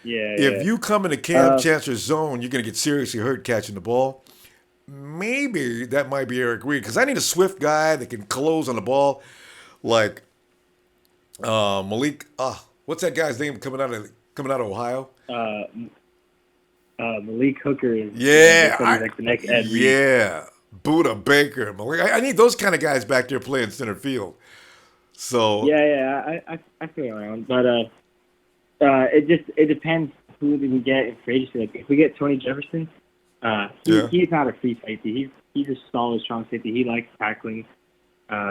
Yeah. If you come in a Cam Chancellor zone, you're going to get seriously hurt catching the ball. maybe that might be Eric Reed because I need a swift guy that can close on the ball, like Malik. What's that guy's name coming out of Ohio? Malik Hooker is like the next Ed Reed. Yeah, Buda Baker. Malik. I need those kind of guys back there playing center field. So I feel around, but it depends who we can get in free agency. Like if we get Tony Jefferson, he's not a free safety. He's a solid, strong safety. He likes tackling.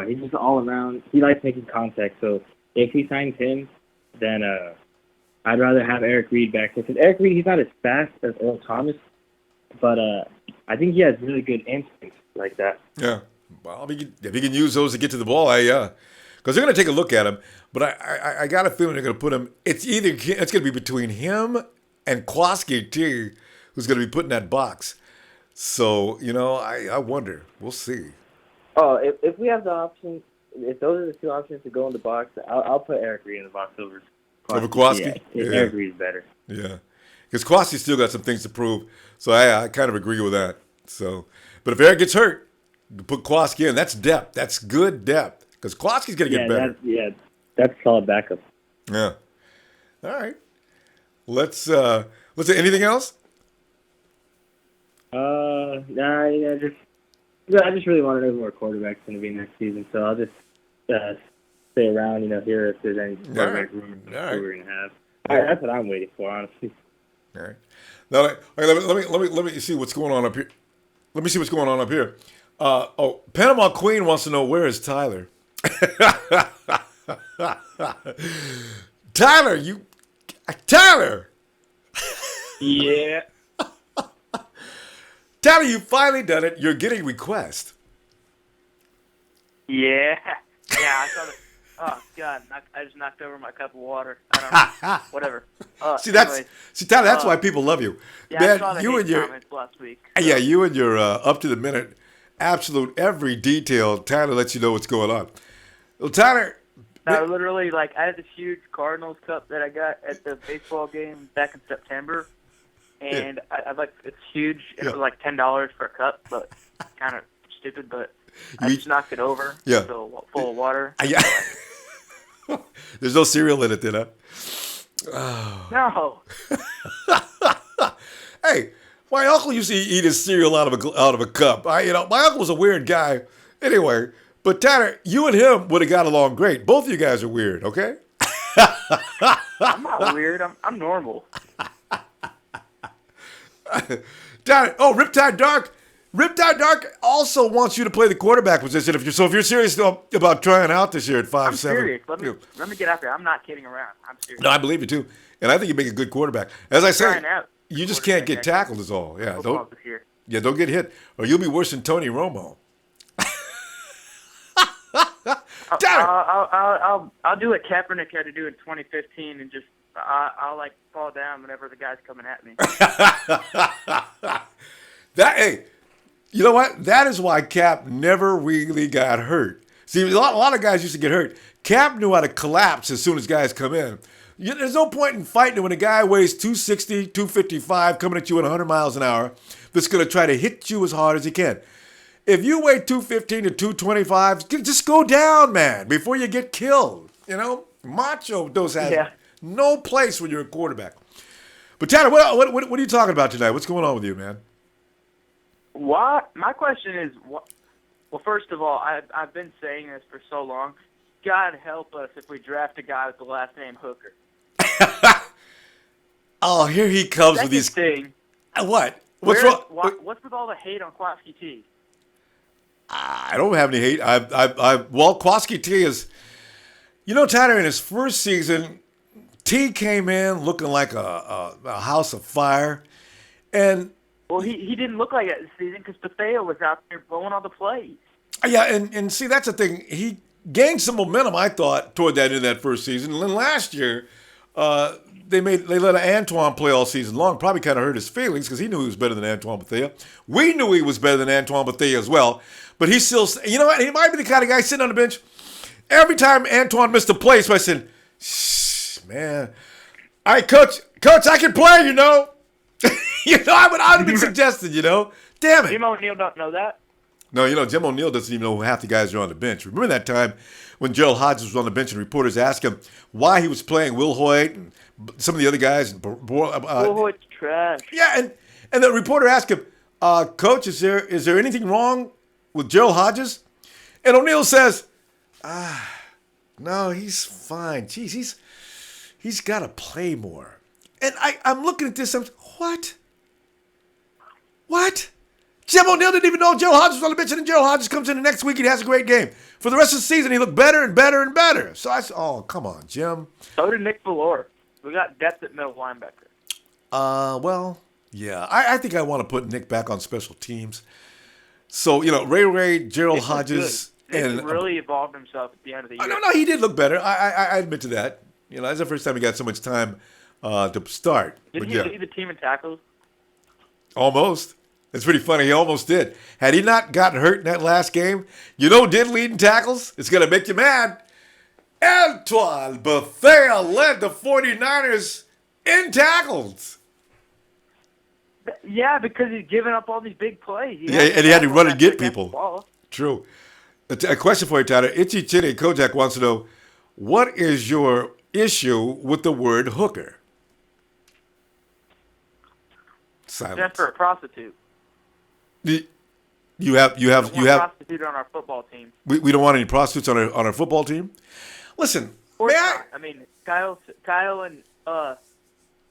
He's just all around. He likes making contact. So if we sign him, then I'd rather have Eric Reed back there. Because Eric Reed, he's not as fast as Earl Thomas, but I think he has really good instincts like that. Yeah. Well, if he can use those to get to the ball, because they're going to take a look at him. But I got a feeling they're going to put him. It's going to be between him and Kwaski T, who's going to be put in that box. So I wonder. We'll see. Oh, if we have the option, if those are the two options to go in the box, I'll put Eric Reed in the box over Kwaski. Yeah, Eric Reed is better. Yeah, because Kwaski's still got some things to prove. So I kind of agree with that. So, but if Eric gets hurt, put Kwaski in. That's depth. That's good depth. Because Kwaski's going to get better. That's solid backup. Yeah. All right. Let's say anything else? I just really want to know who our quarterback's going to be next season. So I'll just stay around, hear if there's any quarterback room we're going to have. That's what I'm waiting for, honestly. All right. Now, let me see what's going on up here. Let me see what's going on up here. Panama Queen wants to know, where is Tyler? Tyler! Yeah. Tyler, you finally done it. You're getting requests. Yeah. I saw the. Oh God! I just knocked over my cup of water. I don't know. Whatever. Tyler, that's why people love you. Yeah, Man, I saw the comments last week. So. Yeah, you and your up to the minute, absolute every detail. Tyler lets you know what's going on. Well, Tyler. I literally I had this huge Cardinals cup that I got at the baseball game back in September, and I it's huge. And it was like $10 for a cup, but kind of stupid. But I just knocked it over. Yeah. Full of water. Yeah. There's no cereal in it, then, huh? No. Hey, my uncle used to eat his cereal out of a cup. My uncle was a weird guy. Anyway, but Tyler, you and him would have got along great. Both of you guys are weird, okay? I'm not weird. I'm normal. Tyler, Riptide Dark. Riptide Dark also wants you to play the quarterback position. If you're serious about trying out this year at 5'7". I'm serious. Let me get out there. I'm not kidding around. I'm serious. No, I believe you too, and I think you make a good quarterback. As I said, you just can't get tackled, is all. Yeah, don't get hit, or you'll be worse than Tony Romo. I'll do what Kaepernick had to do in 2015, and just I'll fall down whenever the guy's coming at me. Hey. You know what? That is why Cap never really got hurt. See, a lot of guys used to get hurt. Cap knew how to collapse as soon as guys come in. There's no point in fighting when a guy weighs 260, 255, coming at you at 100 miles an hour, that's going to try to hit you as hard as he can. If you weigh 215 to 225, just go down, man, before you get killed. Macho dose has no place when you're a quarterback. But Tanner, what are you talking about tonight? What's going on with you, man? What? My question is, well, first of all, I've been saying this for so long. God help us if we draft a guy with the last name Hooker. Oh, here he comes with these. Thing. What? What's wrong? What's with all the hate on Kwaski T? I don't have any hate. Kwaski T is, Tanner, in his first season, T came in looking like a house of fire, and. Well, he didn't look like that this season because Bethea was out there blowing all the plays. Yeah, and see, that's the thing. He gained some momentum, I thought, toward that in that first season. And then last year, they let Antoine play all season long. Probably kind of hurt his feelings because he knew he was better than Antoine Bethea. We knew he was better than Antoine Bethea as well. But he still, he might be the kind of guy sitting on the bench. Every time Antoine missed a play, so I said, shh, man. All right, coach, I can play, I would have been suggested, Damn it. Jim O'Neill don't know that. No, Jim O'Neill doesn't even know who half the guys are on the bench. Remember that time when Gerald Hodges was on the bench and reporters asked him why he was playing Will Hoyt and some of the other guys? Will Hoyt's trash. Yeah, and the reporter asked him, Coach, is there anything wrong with Gerald Hodges? And O'Neill says, no, he's fine. Jeez, he's got to play more. And I'm looking at this, what? What? Jim O'Neill didn't even know Gerald Hodges was on the bench, and then Gerald Hodges comes in the next week and has a great game. For the rest of the season, he looked better and better and better. So I said, oh, come on, Jim. So did Nick Valor. We got depth at middle linebacker. Well, yeah. I think I want to put Nick back on special teams. So, Ray, Gerald Hodges. Nick really evolved himself at the end of the year. No, he did look better. I admit to that. That's the first time he got so much time to start. Did he lead the team in tackles? Almost. It's pretty funny. He almost did. Had he not gotten hurt in that last game, who did lead in tackles? It's going to make you mad. Antoine Bethea led the 49ers in tackles. Yeah, because he's giving up all these big plays. And he had to run and get people. True. A question for you, Tyler. Itchy Chinny Kojak wants to know, what is your issue with the word hooker? Silence. That's for a prostitute. You have prostitute on our football team. We don't want any prostitutes on our football team. Listen, I mean, Kyle and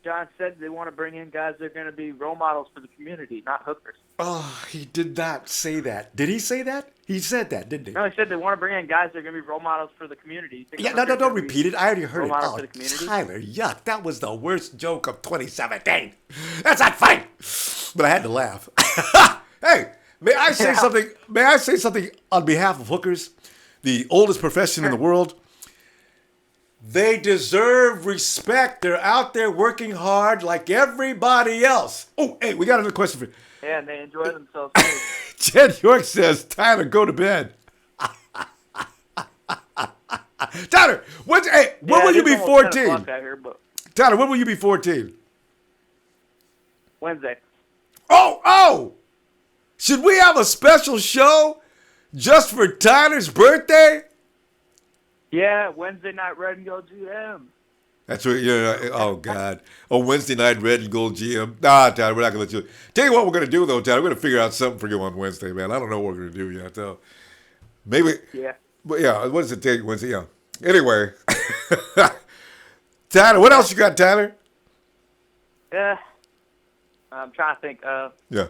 John said they want to bring in guys that are going to be role models for the community, not hookers. Oh, he did not say that. Did he say that? He said that, didn't he? No, he said they want to bring in guys that are going to be role models for the community. Yeah, no, don't repeat it. I already heard it. Oh, Tyler, yuck. That was the worst joke of 2017. That's not funny. But I had to laugh. Hey, may I say something? May I say something on behalf of hookers, the oldest profession in the world? They deserve respect. They're out there working hard like everybody else. Oh, hey, we got another question for you. Yeah, and they enjoy themselves. Jed York says, Tyler, go to bed. Tyler, when will you be 14? Tyler, when will you be 14? Wednesday. Oh! Should we have a special show just for Tyler's birthday? Yeah, Wednesday night Red and Gold GM. That's what, oh, God. Oh, Wednesday night Red and Gold GM. Nah, Tyler, we're not going to let you. Tell you what we're going to do, though, Tyler. We're going to figure out something for you on Wednesday, man. I don't know what we're going to do yet, though. Maybe. Yeah. But, yeah, what does it take Wednesday? Yeah. Anyway. Tyler, what else you got, Tyler? Yeah. I'm trying to think. Yeah.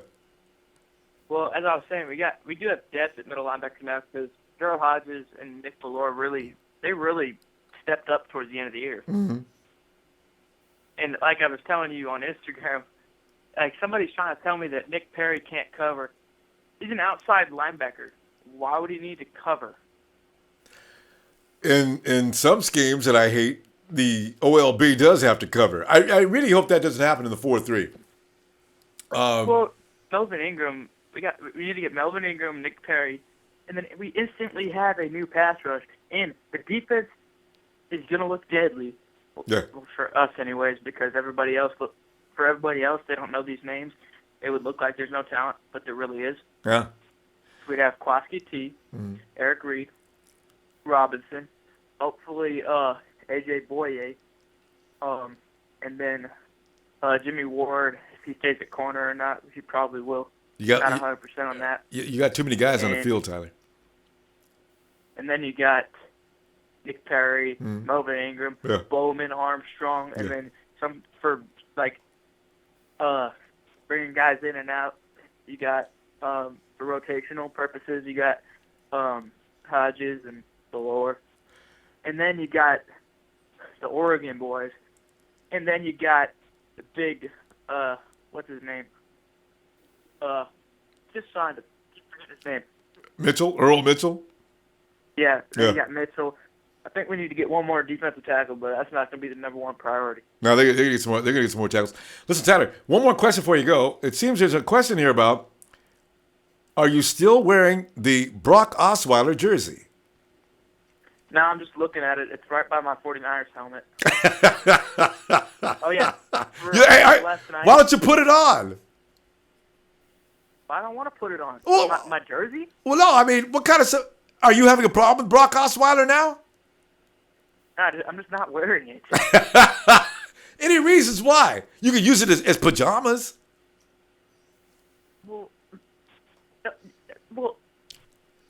Well, as I was saying, we do have depth at middle linebacker now because Gerald Hodges and Nick Valor really stepped up towards the end of the year. Mm-hmm. And like I was telling you on Instagram, like somebody's trying to tell me that Nick Perry can't cover. He's an outside linebacker. Why would he need to cover? In some schemes that I hate, the OLB does have to cover. I really hope that doesn't happen in the 4-3. Well, Melvin Ingram, we need to get Melvin Ingram, Nick Perry, and then we instantly have a new pass rush. And the defense is going to look deadly. Yeah. Well, for us anyways, because everybody else, they don't know these names. It would look like there's no talent, but there really is. Yeah. We'd have Kwaski T, Eric Reed, Robinson, hopefully AJ Boye, and then Jimmy Ward, if he stays at corner or not, which he probably will. Not 100% on that. You got too many guys on the field, Tyler. And then you got Nick Perry, Melvin Ingram, Bowman, Armstrong, and then some for bringing guys in and out. You got for rotational purposes, you got Hodges and Valor, and then you got the Oregon boys, and then you got the big what's his name? Just signed. Forget his name. Mitchell, Earl Mitchell. Yeah, then you got Mitchell. I think we need to get one more defensive tackle, but that's not going to be the number one priority. No, they're going to get some more. They're going to get some more tackles. Listen, Tyler, one more question before you go. It seems there's a question here about: are you still wearing the Brock Osweiler jersey? No, I'm just looking at it. It's right by my 49ers helmet. Oh yeah. Why don't you put it on? I don't want to put it on. Well, my jersey? Well, no, I mean, what kind of stuff? Are you having a problem with Brock Osweiler now? Nah, I'm just not wearing it. Any reasons why? You can use it as pajamas. Well,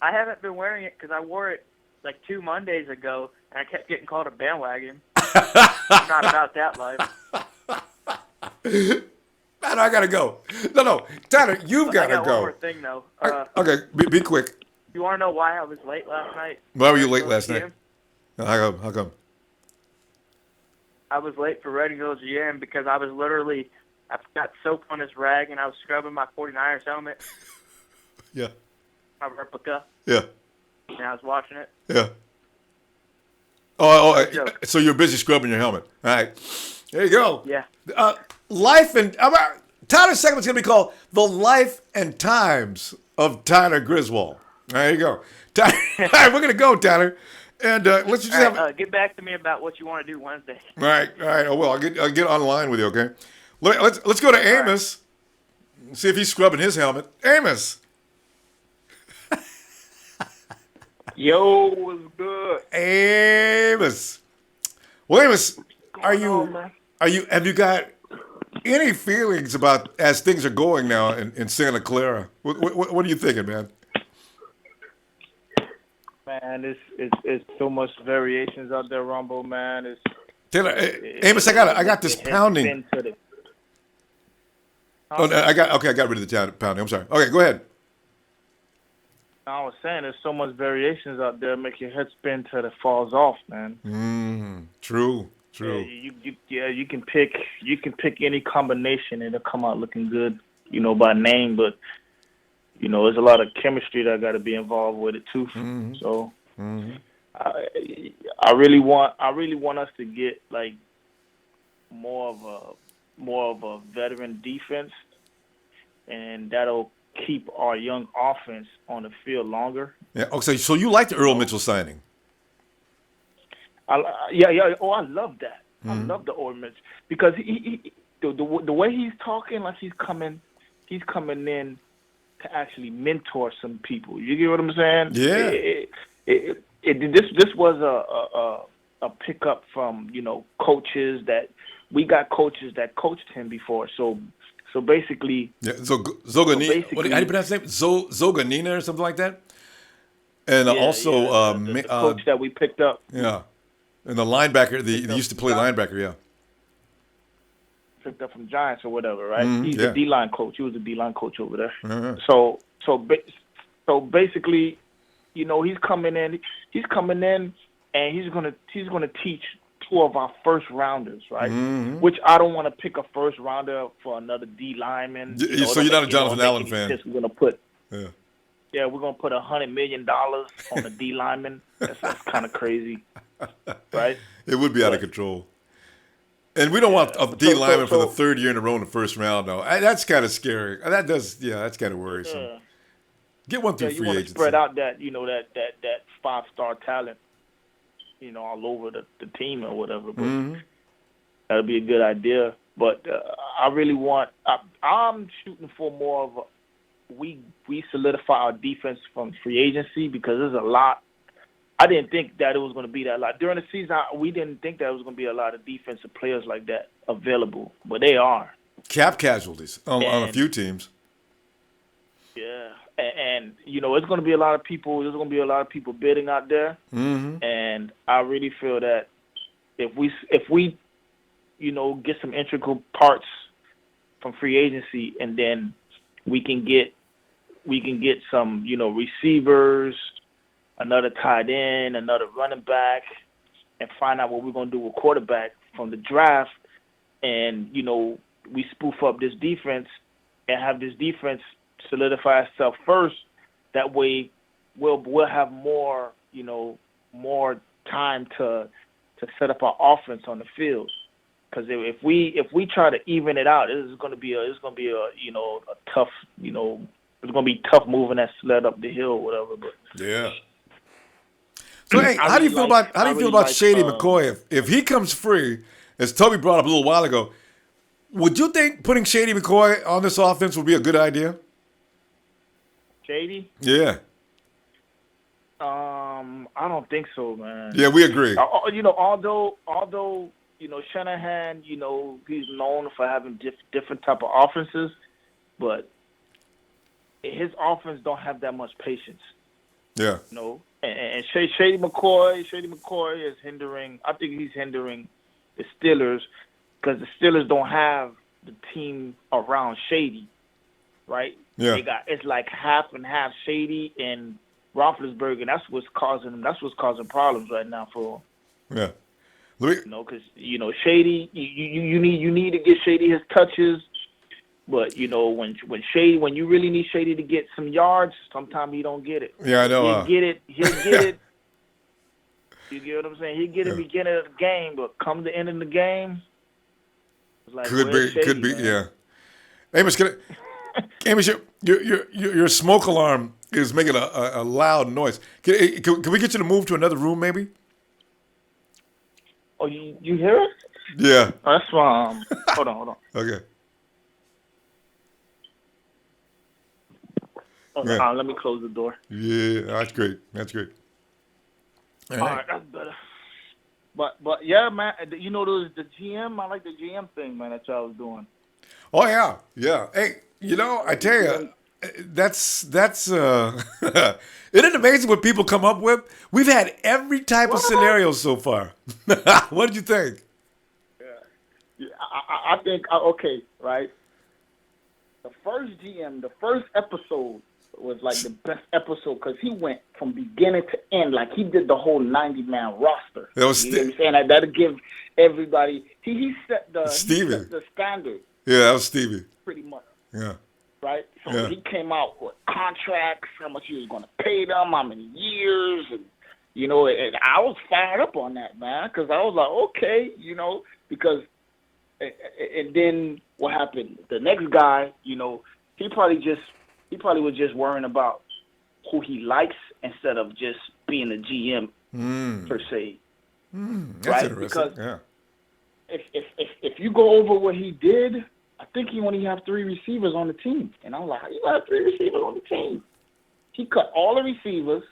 I haven't been wearing it because I wore it like 2 Mondays ago, and I kept getting called a bandwagon. I'm not about that life. Man, I gotta go. No, Tanner, you've gotta I got go. one more thing though. Okay, be quick. You want to know why I was late last night? Why were you late last night? How come? I was late for Readingville GM because I got soap on this rag and I was scrubbing my 49ers helmet. Yeah. My replica. Yeah. And I was watching it. Yeah. So you're busy scrubbing your helmet. All right. There you go. Yeah. Tyler's segment's going to be called The Life and Times of Tyler Griswold. There you go. Tyler, all right, we're going to go, Tyler. And let's just get back to me about what you want to do Wednesday. All right. I will. I'll get online with you, okay? Let's go to Amos. See if he's scrubbing his helmet. Amos. Yo, what's good? Amos. Well, Amos, have you got any feelings about as things are going now in Santa Clara? What are you thinking, man? Man, it's so much variations out there, Ronbo, man. Taylor, Amos, I got this pounding. I got rid of the pounding. I'm sorry. Okay, go ahead. I was saying there's so much variations out there, make your head spin till it falls off, man. True. You can pick any combination and it'll come out looking good, by name, but there's a lot of chemistry that got to be involved with it too. Mm-hmm. So I really want us to get like more of a veteran defense, and that'll keep our young offense on the field longer. Yeah. Okay. So you like the Earl Mitchell signing? Yeah. Oh, I love that. Mm-hmm. I love the Earl Mitchell because the way he's talking, like he's coming in to actually mentor some people. You get what I'm saying? Yeah. This was a pickup from coaches that we got coaches that coached him before. So basically, yeah. Zoganina. How do you pronounce his name? Zoganina or something like that. And the coach that we picked up. Yeah, and the linebacker. They used to play linebacker. Yeah. Picked up from Giants or whatever, right? Mm-hmm, He's a D-line coach. He was a D-line coach over there. Mm-hmm. So basically, he's coming in, and he's gonna teach 2 of our first rounders, right? Mm-hmm. Which I don't want to pick a first rounder for another D lineman. So you're not a Jonathan Allen fan? We're gonna put, we're gonna put $100 million on a D lineman. That's kind of crazy, right? It would be out of control. And we don't want a D lineman for the 3rd year in a row in the first round, though. That's kind of scary. That's kind of worrisome. Yeah. Get one through free you agency. Spread out that that 5-star talent, all over the team or whatever. But that'd be a good idea. But I really want. I'm shooting for more of we solidify our defense from free agency because there's a lot. I didn't think that it was going to be that lot during the season. We didn't think that it was going to be a lot of defensive players like that available, but they are. Cap casualties on a few teams. Yeah, and it's going to be a lot of people. There's going to be a lot of people bidding out there, and I really feel that if we get some integral parts from free agency, and then we can get some receivers, another tight end, another running back, and find out what we're going to do with quarterback from the draft. And, we spoof up this defense and have this defense solidify itself first. That way we'll have more, more time to set up our offense on the field. Because if we try to even it out, it's going to be a tough, it's going to be tough moving that sled up the hill or whatever. But yeah. So hey, how do you feel about Shady McCoy? If he comes free, as Toby brought up a little while ago, would you think putting Shady McCoy on this offense would be a good idea? Shady? Yeah. I don't think so, man. Yeah, we agree. Although Shanahan, he's known for having different type of offenses, but his offense don't have that much patience. Yeah. And Shady McCoy is hindering. I think he's hindering the Steelers because the Steelers don't have the team around Shady, right? Yeah. It's like half and half Shady and Roethlisberger, and that's what's causing problems right now for him. Yeah. Because Shady, you need to get Shady his touches, but when you really need Shady to get some yards, sometimes he don't get it. Yeah, I know. He'll get it. You get what I'm saying? He'll get it beginning of the game, but come the end of the game, it's like could be, man? yeah. Amos, Amos, your smoke alarm is making a loud noise. Can we get you to move to another room, maybe? Oh, you hear it? Yeah. Oh, that's hold on. Okay. Yeah. Let me close the door. Yeah, that's great. All right, that's better. But yeah, man, the GM. I like the GM thing, man. That y'all was doing. Oh yeah. Hey, I tell you, that's isn't it amazing what people come up with? We've had every type of scenario so far. What did you think? Yeah, I think okay, right. The first episode was like the best episode because he went from beginning to end, like he did the whole 90-man roster. That was you know what I'm saying? That'll give everybody. He set the standard. Yeah, that was Stevie. Pretty much. Yeah. Right. So he came out with contracts, how much he was going to pay them, how many years, and I was fired up on that, man, because I was like, okay, because, and then what happened? The next guy, he probably was just worrying about who he likes instead of just being a GM per se. That's right? interesting. Because if you go over what he did, I think he only have 3 receivers on the team. And I'm like, how you got 3 receivers on the team? He cut all the receivers.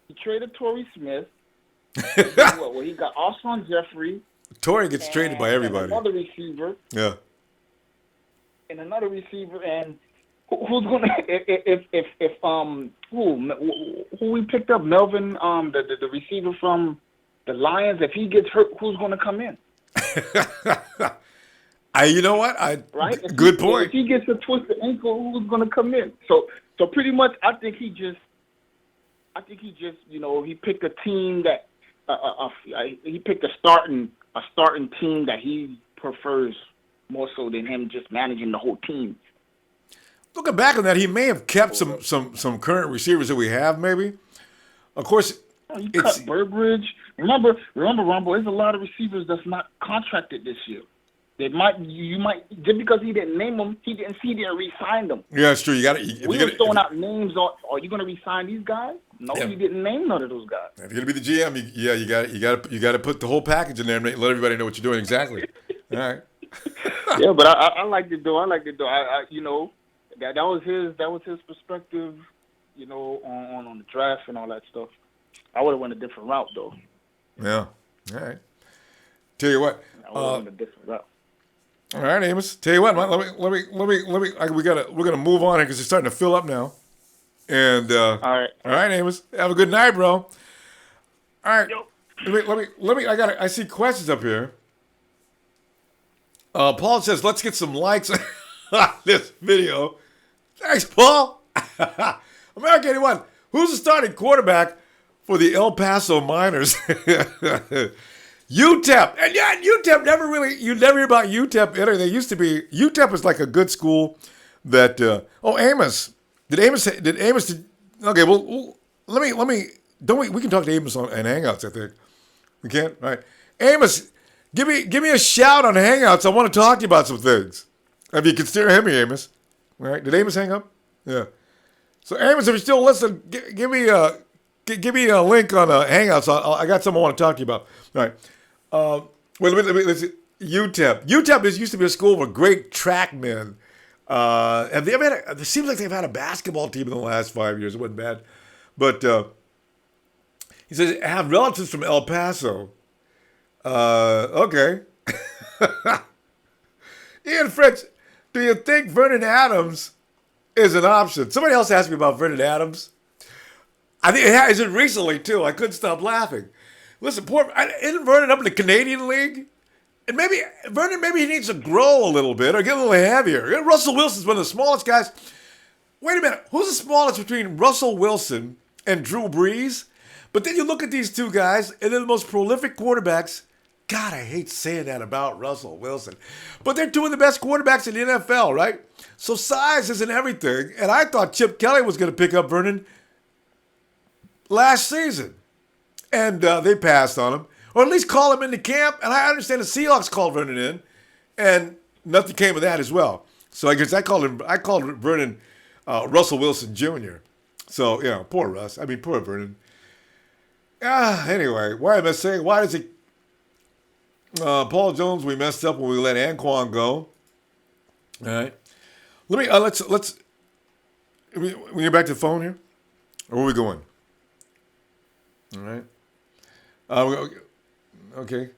He traded Torrey Smith. He got Alshon Jeffrey. Torrey gets traded by everybody. And another receiver. Yeah. And another receiver. And who's gonna who we picked up? Melvin, the receiver from the Lions. If he gets hurt, who's gonna come in? You know what? Right? Good point. If he gets a twisted ankle, who's going to come in? So pretty much, I think he just, he picked a team that, he picked a starting team that he prefers more so than him just managing the whole team. Looking back on that, he may have kept some current receivers that we have, maybe. Of course, he cut Burbridge. Remember, Ronbo, there's a lot of receivers that's not contracted this year. You might just because he didn't name them, he didn't re-sign them. Yeah, that's true. We were throwing out names. Are you going to re-sign these guys? No, he didn't name none of those guys. If you're going to be the GM, you got to put the whole package in there and let everybody know what you're doing exactly. All right. Yeah, but I like it though. That was his perspective. On the draft and all that stuff. I would have went a different route though. Yeah. All right. Tell you what. I would have went a different route. All right, Amos. Tell you what, man, let me. We're gonna move on here because it's starting to fill up now. And all right, Amos. Have a good night, bro. All right. Yo. Let me. I see questions up here. Paul says, "Let's get some likes on this video." Thanks, Paul. American 81. Who's the starting quarterback for the El Paso Miners? UTEP. And UTEP you never hear about UTEP. They used to be, UTEP was like a good school that, Amos. Okay, well, let me, we can talk to Amos on Hangouts, I think. We can? All right. Amos, give me a shout on Hangouts. I want to talk to you about some things. If you consider him, Amos. All right. Did Amos hang up? Yeah. So Amos, if you're still listening, give me a link on Hangouts. I got something I want to talk to you about. All right. Let's see. UTEP. UTEP used to be a school with great track men. And it seems like they've had a basketball team in the last 5 years. It wasn't bad. But he says, I have relatives from El Paso. Okay. Ian Fritz, do you think Vernon Adams is an option? Somebody else asked me about Vernon Adams. I think is it recently, too. I couldn't stop laughing. Listen, isn't Vernon up in the Canadian League? And maybe he needs to grow a little bit or get a little heavier. Russell Wilson's one of the smallest guys. Wait a minute. Who's the smallest between Russell Wilson and Drew Brees? But then you look at these two guys, and they're the most prolific quarterbacks. God, I hate saying that about Russell Wilson. But they're two of the best quarterbacks in the NFL, right? So size isn't everything. And I thought Chip Kelly was going to pick up Vernon last season. And they passed on him. Or at least call him into camp. And I understand the Seahawks called Vernon in. And nothing came of that as well. So I guess I called Vernon Russell Wilson Jr. So, poor Russ. I mean, poor Vernon. Anyway, why am I saying, why does it... Paul Jones, we messed up when we let Anquan go. All right. Let's we get back to the phone here? Or where are we going? All right. Okay.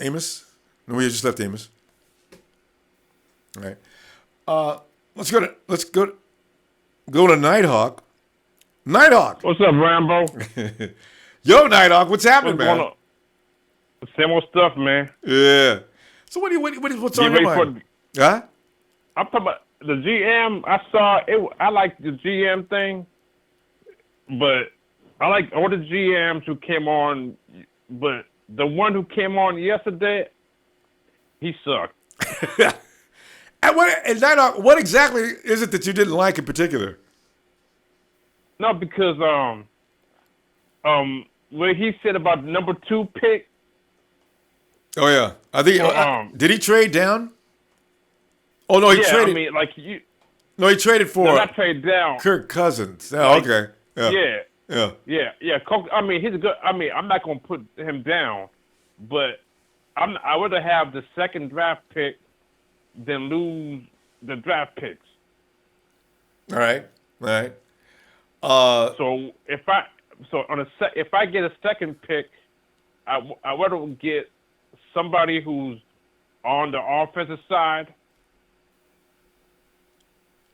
Amos? No, we just left Amos. All right. Let's go to Nighthawk. Nighthawk. What's up, Rambo? Yo, Nighthawk, what's happening, man? Same old stuff, man. Yeah. So what's on your mind? Huh? I'm talking about the GM. I saw it. I like the GM thing, but I like all the GMs who came on. But the one who came on yesterday, he sucked. And Nighthawk, what exactly is it that you didn't like in particular? No, because what he said about the number 2 pick. Oh yeah, I think. Did he trade down? Oh no, he traded. I mean, like you. No, he traded for. No, not trade down. Kirk Cousins. Oh, okay. Yeah. I mean, he's a good. I mean, I'm not gonna put him down, but I would have the second draft pick than lose the draft picks. All right. So if I get a second pick, I would get somebody who's on the offensive side.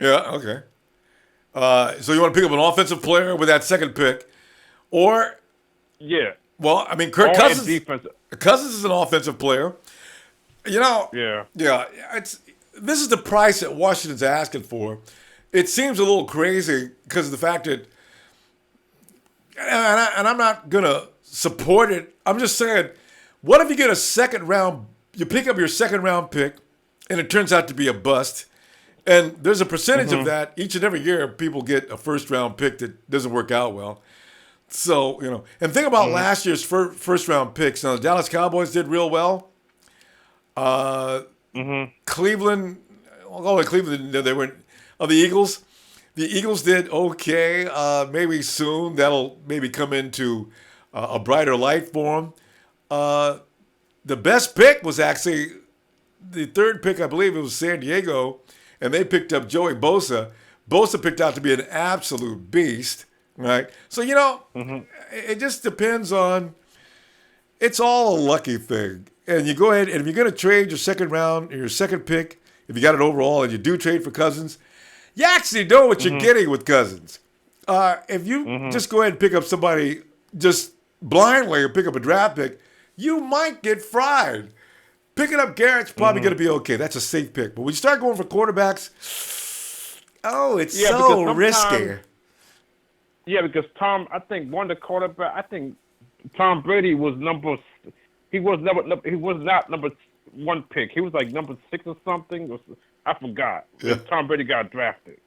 Yeah. Okay. So you want to pick up an offensive player with that second pick, or? Yeah. Well, I mean, Kirk Cousins. Cousins is an offensive player. Yeah. This is the price that Washington's asking for. It seems a little crazy because of the fact that, and I'm not gonna support it. I'm just saying, what if you get a second round? You pick up your second round pick, and it turns out to be a bust. And there's a percentage of that each and every year. People get a first round pick that doesn't work out well. So and think about last year's first round picks. Now the Dallas Cowboys did real well. Cleveland, although Cleveland, they weren't. The Eagles. The Eagles did okay. Maybe soon that'll maybe come into a brighter light for them. The best pick was actually the third pick. I believe it was San Diego, and they picked up Joey Bosa. Bosa picked out to be an absolute beast, right? So it just depends on. It's all a lucky thing, and you go ahead and if you're going to trade your second round or your second pick, if you got it overall, and you do trade for Cousins. You actually know what you're getting with Cousins. If you just go ahead and pick up somebody just blindly or pick up a draft pick, you might get fried. Picking up Garrett's probably going to be okay. That's a safe pick. But when you start going for quarterbacks, it's so risky. Yeah, because Tom Brady was he was not number 1 pick. He was like number 6 or something. I forgot. Yeah. Tom Brady got drafted.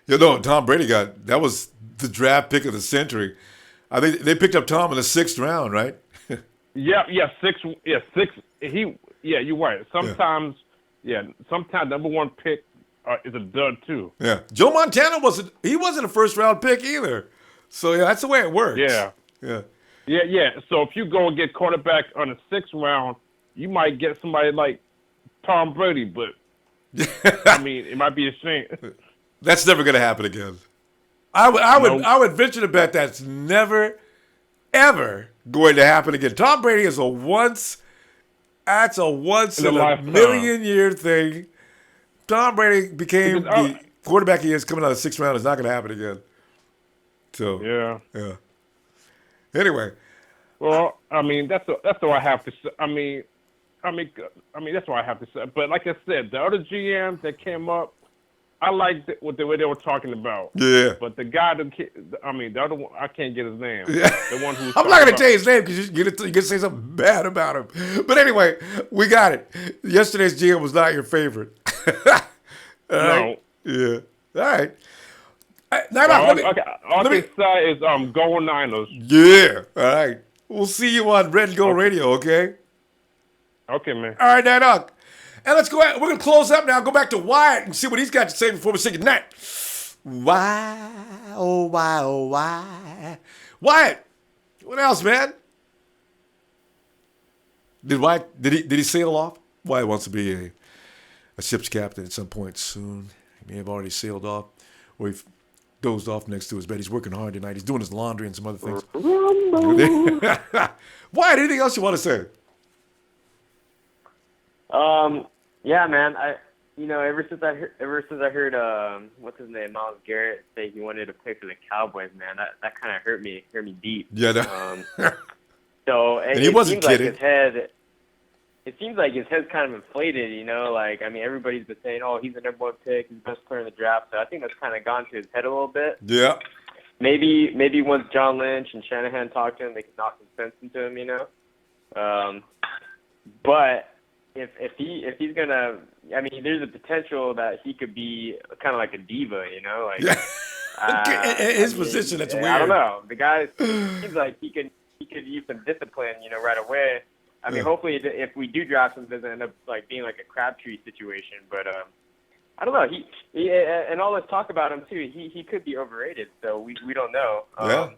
Tom Brady that was the draft pick of the century. I think they picked up Tom in the 6th round, right? six. You're right. Sometimes number 1 pick is a dud too. Yeah, Joe Montana wasn't a first round pick either. So that's the way it works. Yeah. So if you go and get quarterback on the 6th round, you might get somebody like Tom Brady, but I mean, it might be a shame. That's never going to happen again. I would venture to bet that's never, ever going to happen again. Tom Brady is a once in a million year thing. Tom Brady became the quarterback he is coming out of the 6th round. It's not going to happen again. So yeah. Anyway, well, I mean that's all I have to say. I mean that's all I have to say. But like I said, the other GMs that came up, I liked what the way they were talking about. Yeah. But the guy the other one, I can't get his name. Yeah. The one who's I'm not going to tell you his name because you're going to say something bad about him. But anyway, we got it. Yesterday's GM was not your favorite. All right? Yeah. All right. All I can say is go Niners. Yeah. All right. We'll see you on Red and Gold Radio, okay? Okay, man. All right, Nanook. And let's go ahead. We're going to close up now. Go back to Wyatt and see what he's got to say before we say goodnight. Why, oh, why, oh, why? Wyatt, what else, man? Did he sail off? Wyatt wants to be a ship's captain at some point soon. He may have already sailed off, or he dozed off next to his bed. He's working hard tonight. He's doing his laundry and some other things. Wyatt, anything else you want to say? Yeah, man. Ever since I heard what's his name, Myles Garrett, say he wanted to play for the Cowboys, man, that kind of hurt me deep. Yeah. So and he wasn't kidding. It seems like his head's kind of inflated, everybody's been saying, oh, he's the number 1 pick, he's the best player in the draft. So I think that's kind of gone to his head a little bit. Yeah. Maybe once John Lynch and Shanahan talk to him, they can knock some sense into him, But if he's gonna, there's a potential that he could be kind of like a diva, his position, that's weird. I don't know. The guy seems like he could use some discipline, right away. Hopefully, if we do draft him, it doesn't end up like being like a Crabtree situation. But I don't know. He and all this talk about him too. He could be overrated, so we don't know.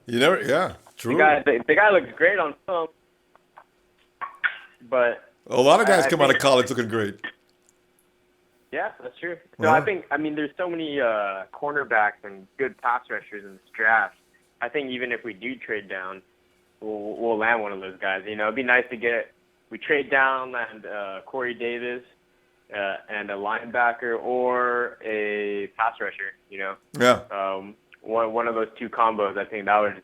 You never. Yeah, true. The guy looks great on film, but a lot of guys come out of college looking great. Yeah, that's true. So I think there's so many cornerbacks and good pass rushers in this draft. I think even if we do trade down, we'll land one of those guys. It'd be nice to we trade down, land Corey Davis and a linebacker or a pass rusher. Yeah. One of those two combos. I think that would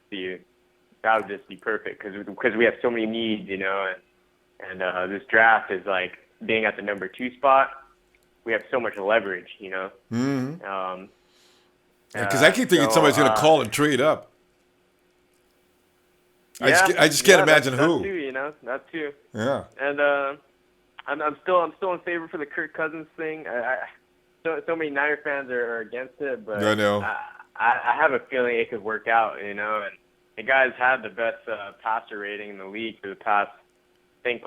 just be perfect because we have so many needs. And this draft is like being at the number 2 spot. We have so much leverage. Mm-hmm. Because I keep thinking somebody's going to call and trade up. Yeah, I just can't imagine who. That too, that too. Yeah. And I'm still in favor for the Kirk Cousins thing. So many Niner fans are against it, but I know. I have a feeling it could work out. And the guy's had the best passer rating in the league for the past, I think,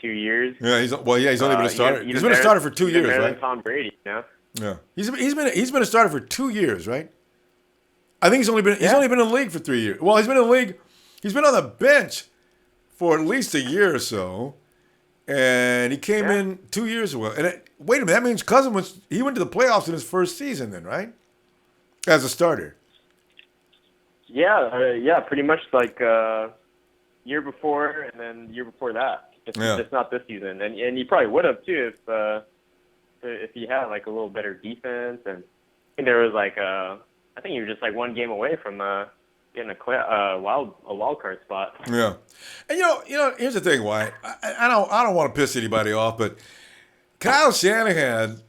2 years. Yeah, he's only been a starter. He's been a starter for 2 years, right? Than Tom Brady, Yeah. He's been a starter for 2 years, right? I think he's only been in the league for 3 years. Well, he's been in the league. He's been on the bench for at least a year or so, and he came in 2 years ago. And wait a minute, that means Cousins went to the playoffs in his first season, then, right? As a starter. Yeah, pretty much like year before, and then year before that. Just not this season, and he probably would have too if he had like a little better defense. And I think there was I think he was just like one game away from getting a wild card spot. Yeah, and here's the thing, Wyatt. I don't want to piss anybody off, but Kyle Shanahan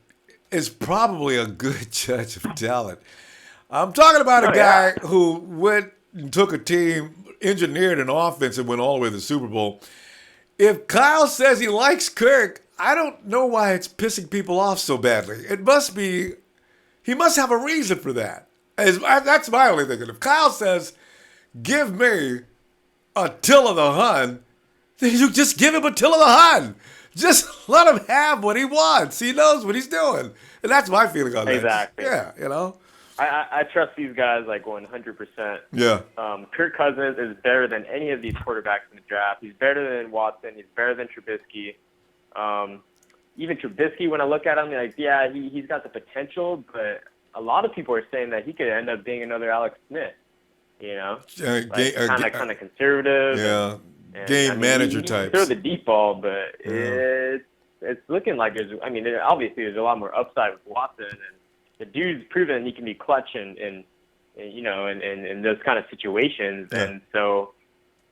is probably a good judge of talent. I'm talking about a guy who went and took a team, engineered an offense, and went all the way to the Super Bowl. If Kyle says he likes Kirk, I don't know why it's pissing people off so badly. It must be, he must have a reason for that. That's my only thinking. If Kyle says, give me Attila the Hun, then you just give him Attila the Hun. Just let him have what he wants. He knows what he's doing. And that's my feeling on that. Exactly. Yeah, I trust these guys 100%. Yeah. Kirk Cousins is better than any of these quarterbacks in the draft. He's better than Watson. He's better than Trubisky. even Trubisky, when I look at him, like, yeah, he's got the potential, but a lot of people are saying that he could end up being another Alex Smith. You know, kind of conservative. Yeah, and game manager he types. Throw the deep ball, but it's looking like there's. I mean, obviously there's a lot more upside with Watson, and the dude's proven he can be clutch in those kind of situations, and so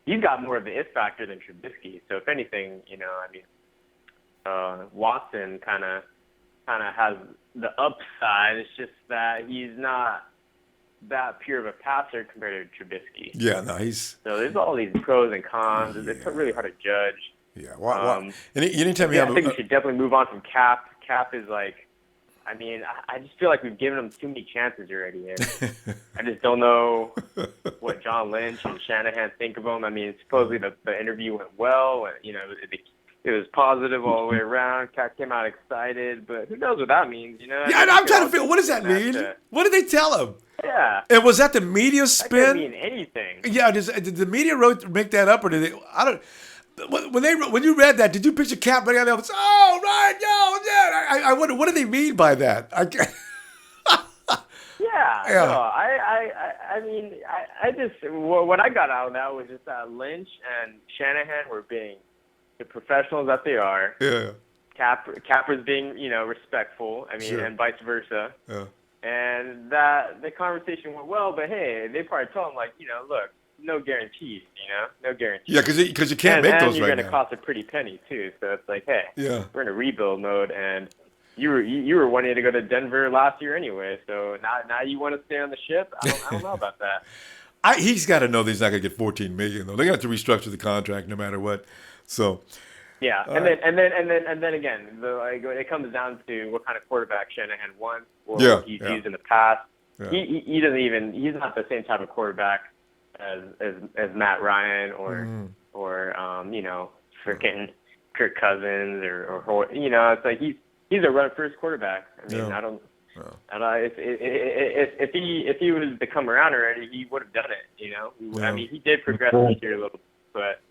he's got more of the it factor than Trubisky. So if anything, Watson kind of has the upside. It's just that he's not that pure of a passer compared to Trubisky. Yeah, no, he's. So there's all these pros and cons. It's really hard to judge. Yeah. Anytime I think we should definitely move on from Cap. Cap is like, I mean, I just feel like we've given him too many chances already. And I just don't know what John Lynch and Shanahan think of him. I mean, supposedly the interview went well. It was positive all the way around. Cat came out excited, but who knows what that means, Yeah, I'm trying to figure, what does that mean? What did they tell him? Yeah. And was that the media spin? That could mean anything. Yeah, did the media make that up, or did they? I don't. When you read that, did you picture Cap running out the office? Oh, right, yo, yeah. I wonder, what do they mean by that? Yeah. No, I mean, I just what I got out of that was just that Lynch and Shanahan were being the professionals that they are. Yeah. Cap was being, respectful. I mean, Sure. and vice versa. Yeah. And that the conversation went well, but hey, they probably told him like, look, no guarantees, no guarantees. Yeah, because you can't make those right now. And you're going to cost a pretty penny too. So it's like, hey, we're in a rebuild mode, and you were wanting to go to Denver last year anyway. So now you want to stay on the ship? I don't know about that. He's got to know that he's not going to get $14 million though. They got to restructure the contract no matter what. So. Yeah, and then again, it comes down to what kind of quarterback Shanahan wants or what he's used in the past. Yeah. He doesn't even. He's not the same type of quarterback as Matt Ryan or freaking Kirk Cousins or it's like he's a run first quarterback. I mean, I don't. If he was to come around already, he would have done it. I mean, he did progress this year a little, but.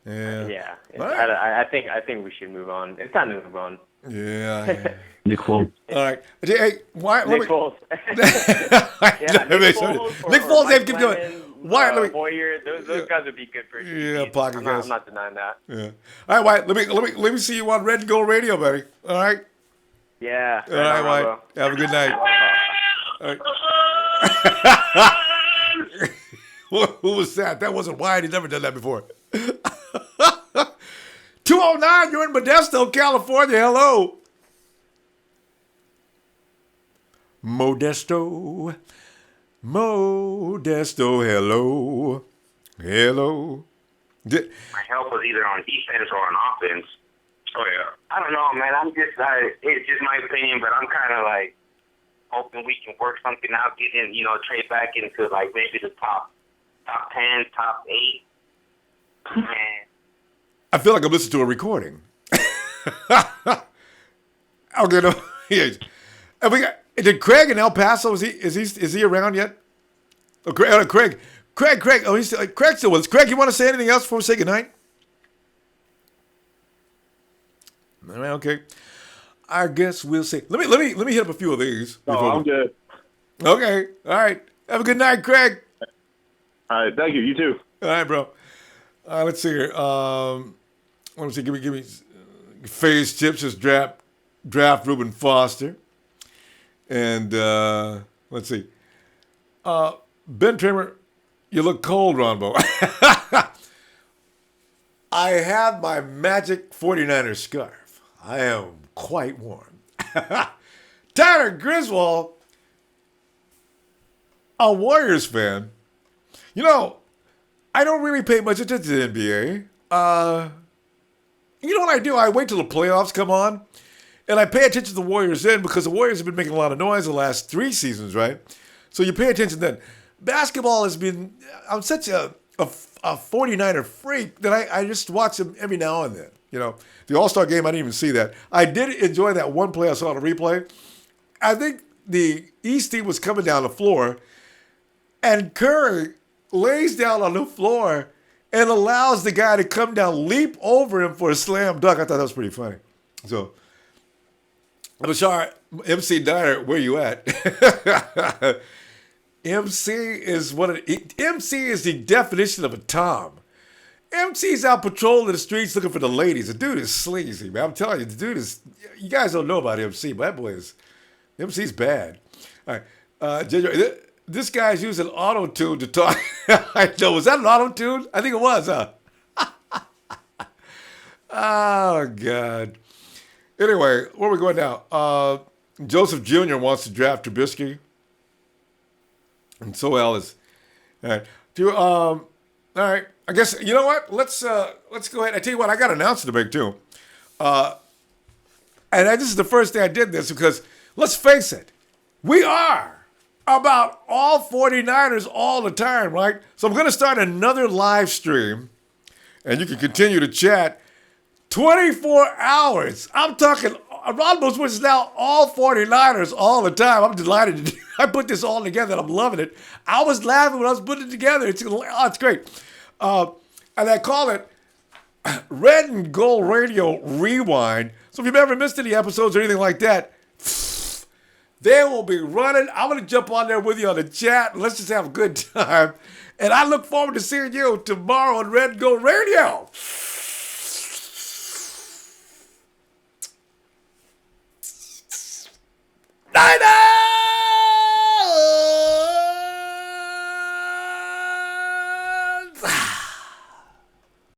Yeah. I think we should move on. It's time to move on. Yeah. Nick Foles. All right. Hey, why? Nick Foles. Nick Foles. They keep doing. Why? Boyer. Those guys would be good for you. Yeah, pocket guys. I'm not denying that. Yeah. All right, White. Let me see you on Red and Gold Radio, buddy. All right. Yeah. All right, White. Have a good night. All right. Who was that? That wasn't White. He's never done that before. 209, you're in Modesto, California. Hello. Modesto, hello. My help was either on defense or on offense. Oh, yeah. I don't know, man. It's just my opinion, but I'm kind of like hoping we can work something out, get in, trade back into like maybe the top 10, top 8. Man. I feel like I'm listening to a recording. Okay, no. Did Craig in El Paso? Is he around yet? Oh, Craig. Oh, he's still, Craig still with us. Craig, you want to say anything else before we say goodnight? All right, okay. I guess we'll say. Let me hit up a few of these. No, I'm good. Okay. All right. Have a good night, Craig. All right. Thank you. You too. All right, bro. Let's see here. Let me see. Give me. Phase Tips just draft Reuben Foster, and let's see. Ben Trimmer, you look cold, Ronbo. I have my magic 49ers scarf. I am quite warm. Tyler Griswold, a Warriors fan. I don't really pay much attention to the NBA. You know what I do? I wait till the playoffs come on, and I pay attention to the Warriors then because the Warriors have been making a lot of noise the last 3 seasons, right? So you pay attention then. Basketball has been, I'm such a 49er freak that I just watch them every now and then. The All-Star game, I didn't even see that. I did enjoy that one play I saw on the replay. I think the East team was coming down the floor, and Curry lays down on the floor and allows the guy to come down, leap over him for a slam dunk. I thought that was pretty funny. So, I'm sorry, MC Diner, where you at? MC is MC is the definition of a Tom. MC's out patrolling the streets looking for the ladies. The dude is sleazy, man. I'm telling you, the dude is. You guys don't know about MC, but that boy is. MC's bad. All right, this guy's using auto-tune to talk. I know. Was that an auto-tune? I think it was, huh? Oh, God. Anyway, where are we going now? Joseph Jr. wants to draft Trubisky. And so Ellis. All right. All right. I guess, you know what? Let's go ahead. I tell you what, I got an announcement to make, too. This is the first thing I did this because, let's face it, we are about all 49ers all the time, right? So I'm going to start another live stream, and you can continue to chat 24 hours. I'm talking, Ronbo Sports is now all 49ers all the time. I'm delighted. I put this all together, and I'm loving it. I was laughing when I was putting it together. It's great. And I call it Red and Gold Radio Rewind. So if you've ever missed any episodes or anything like that, they will be running. I'm going to jump on there with you on the chat. Let's just have a good time. And I look forward to seeing you tomorrow on Red and Gold Radio.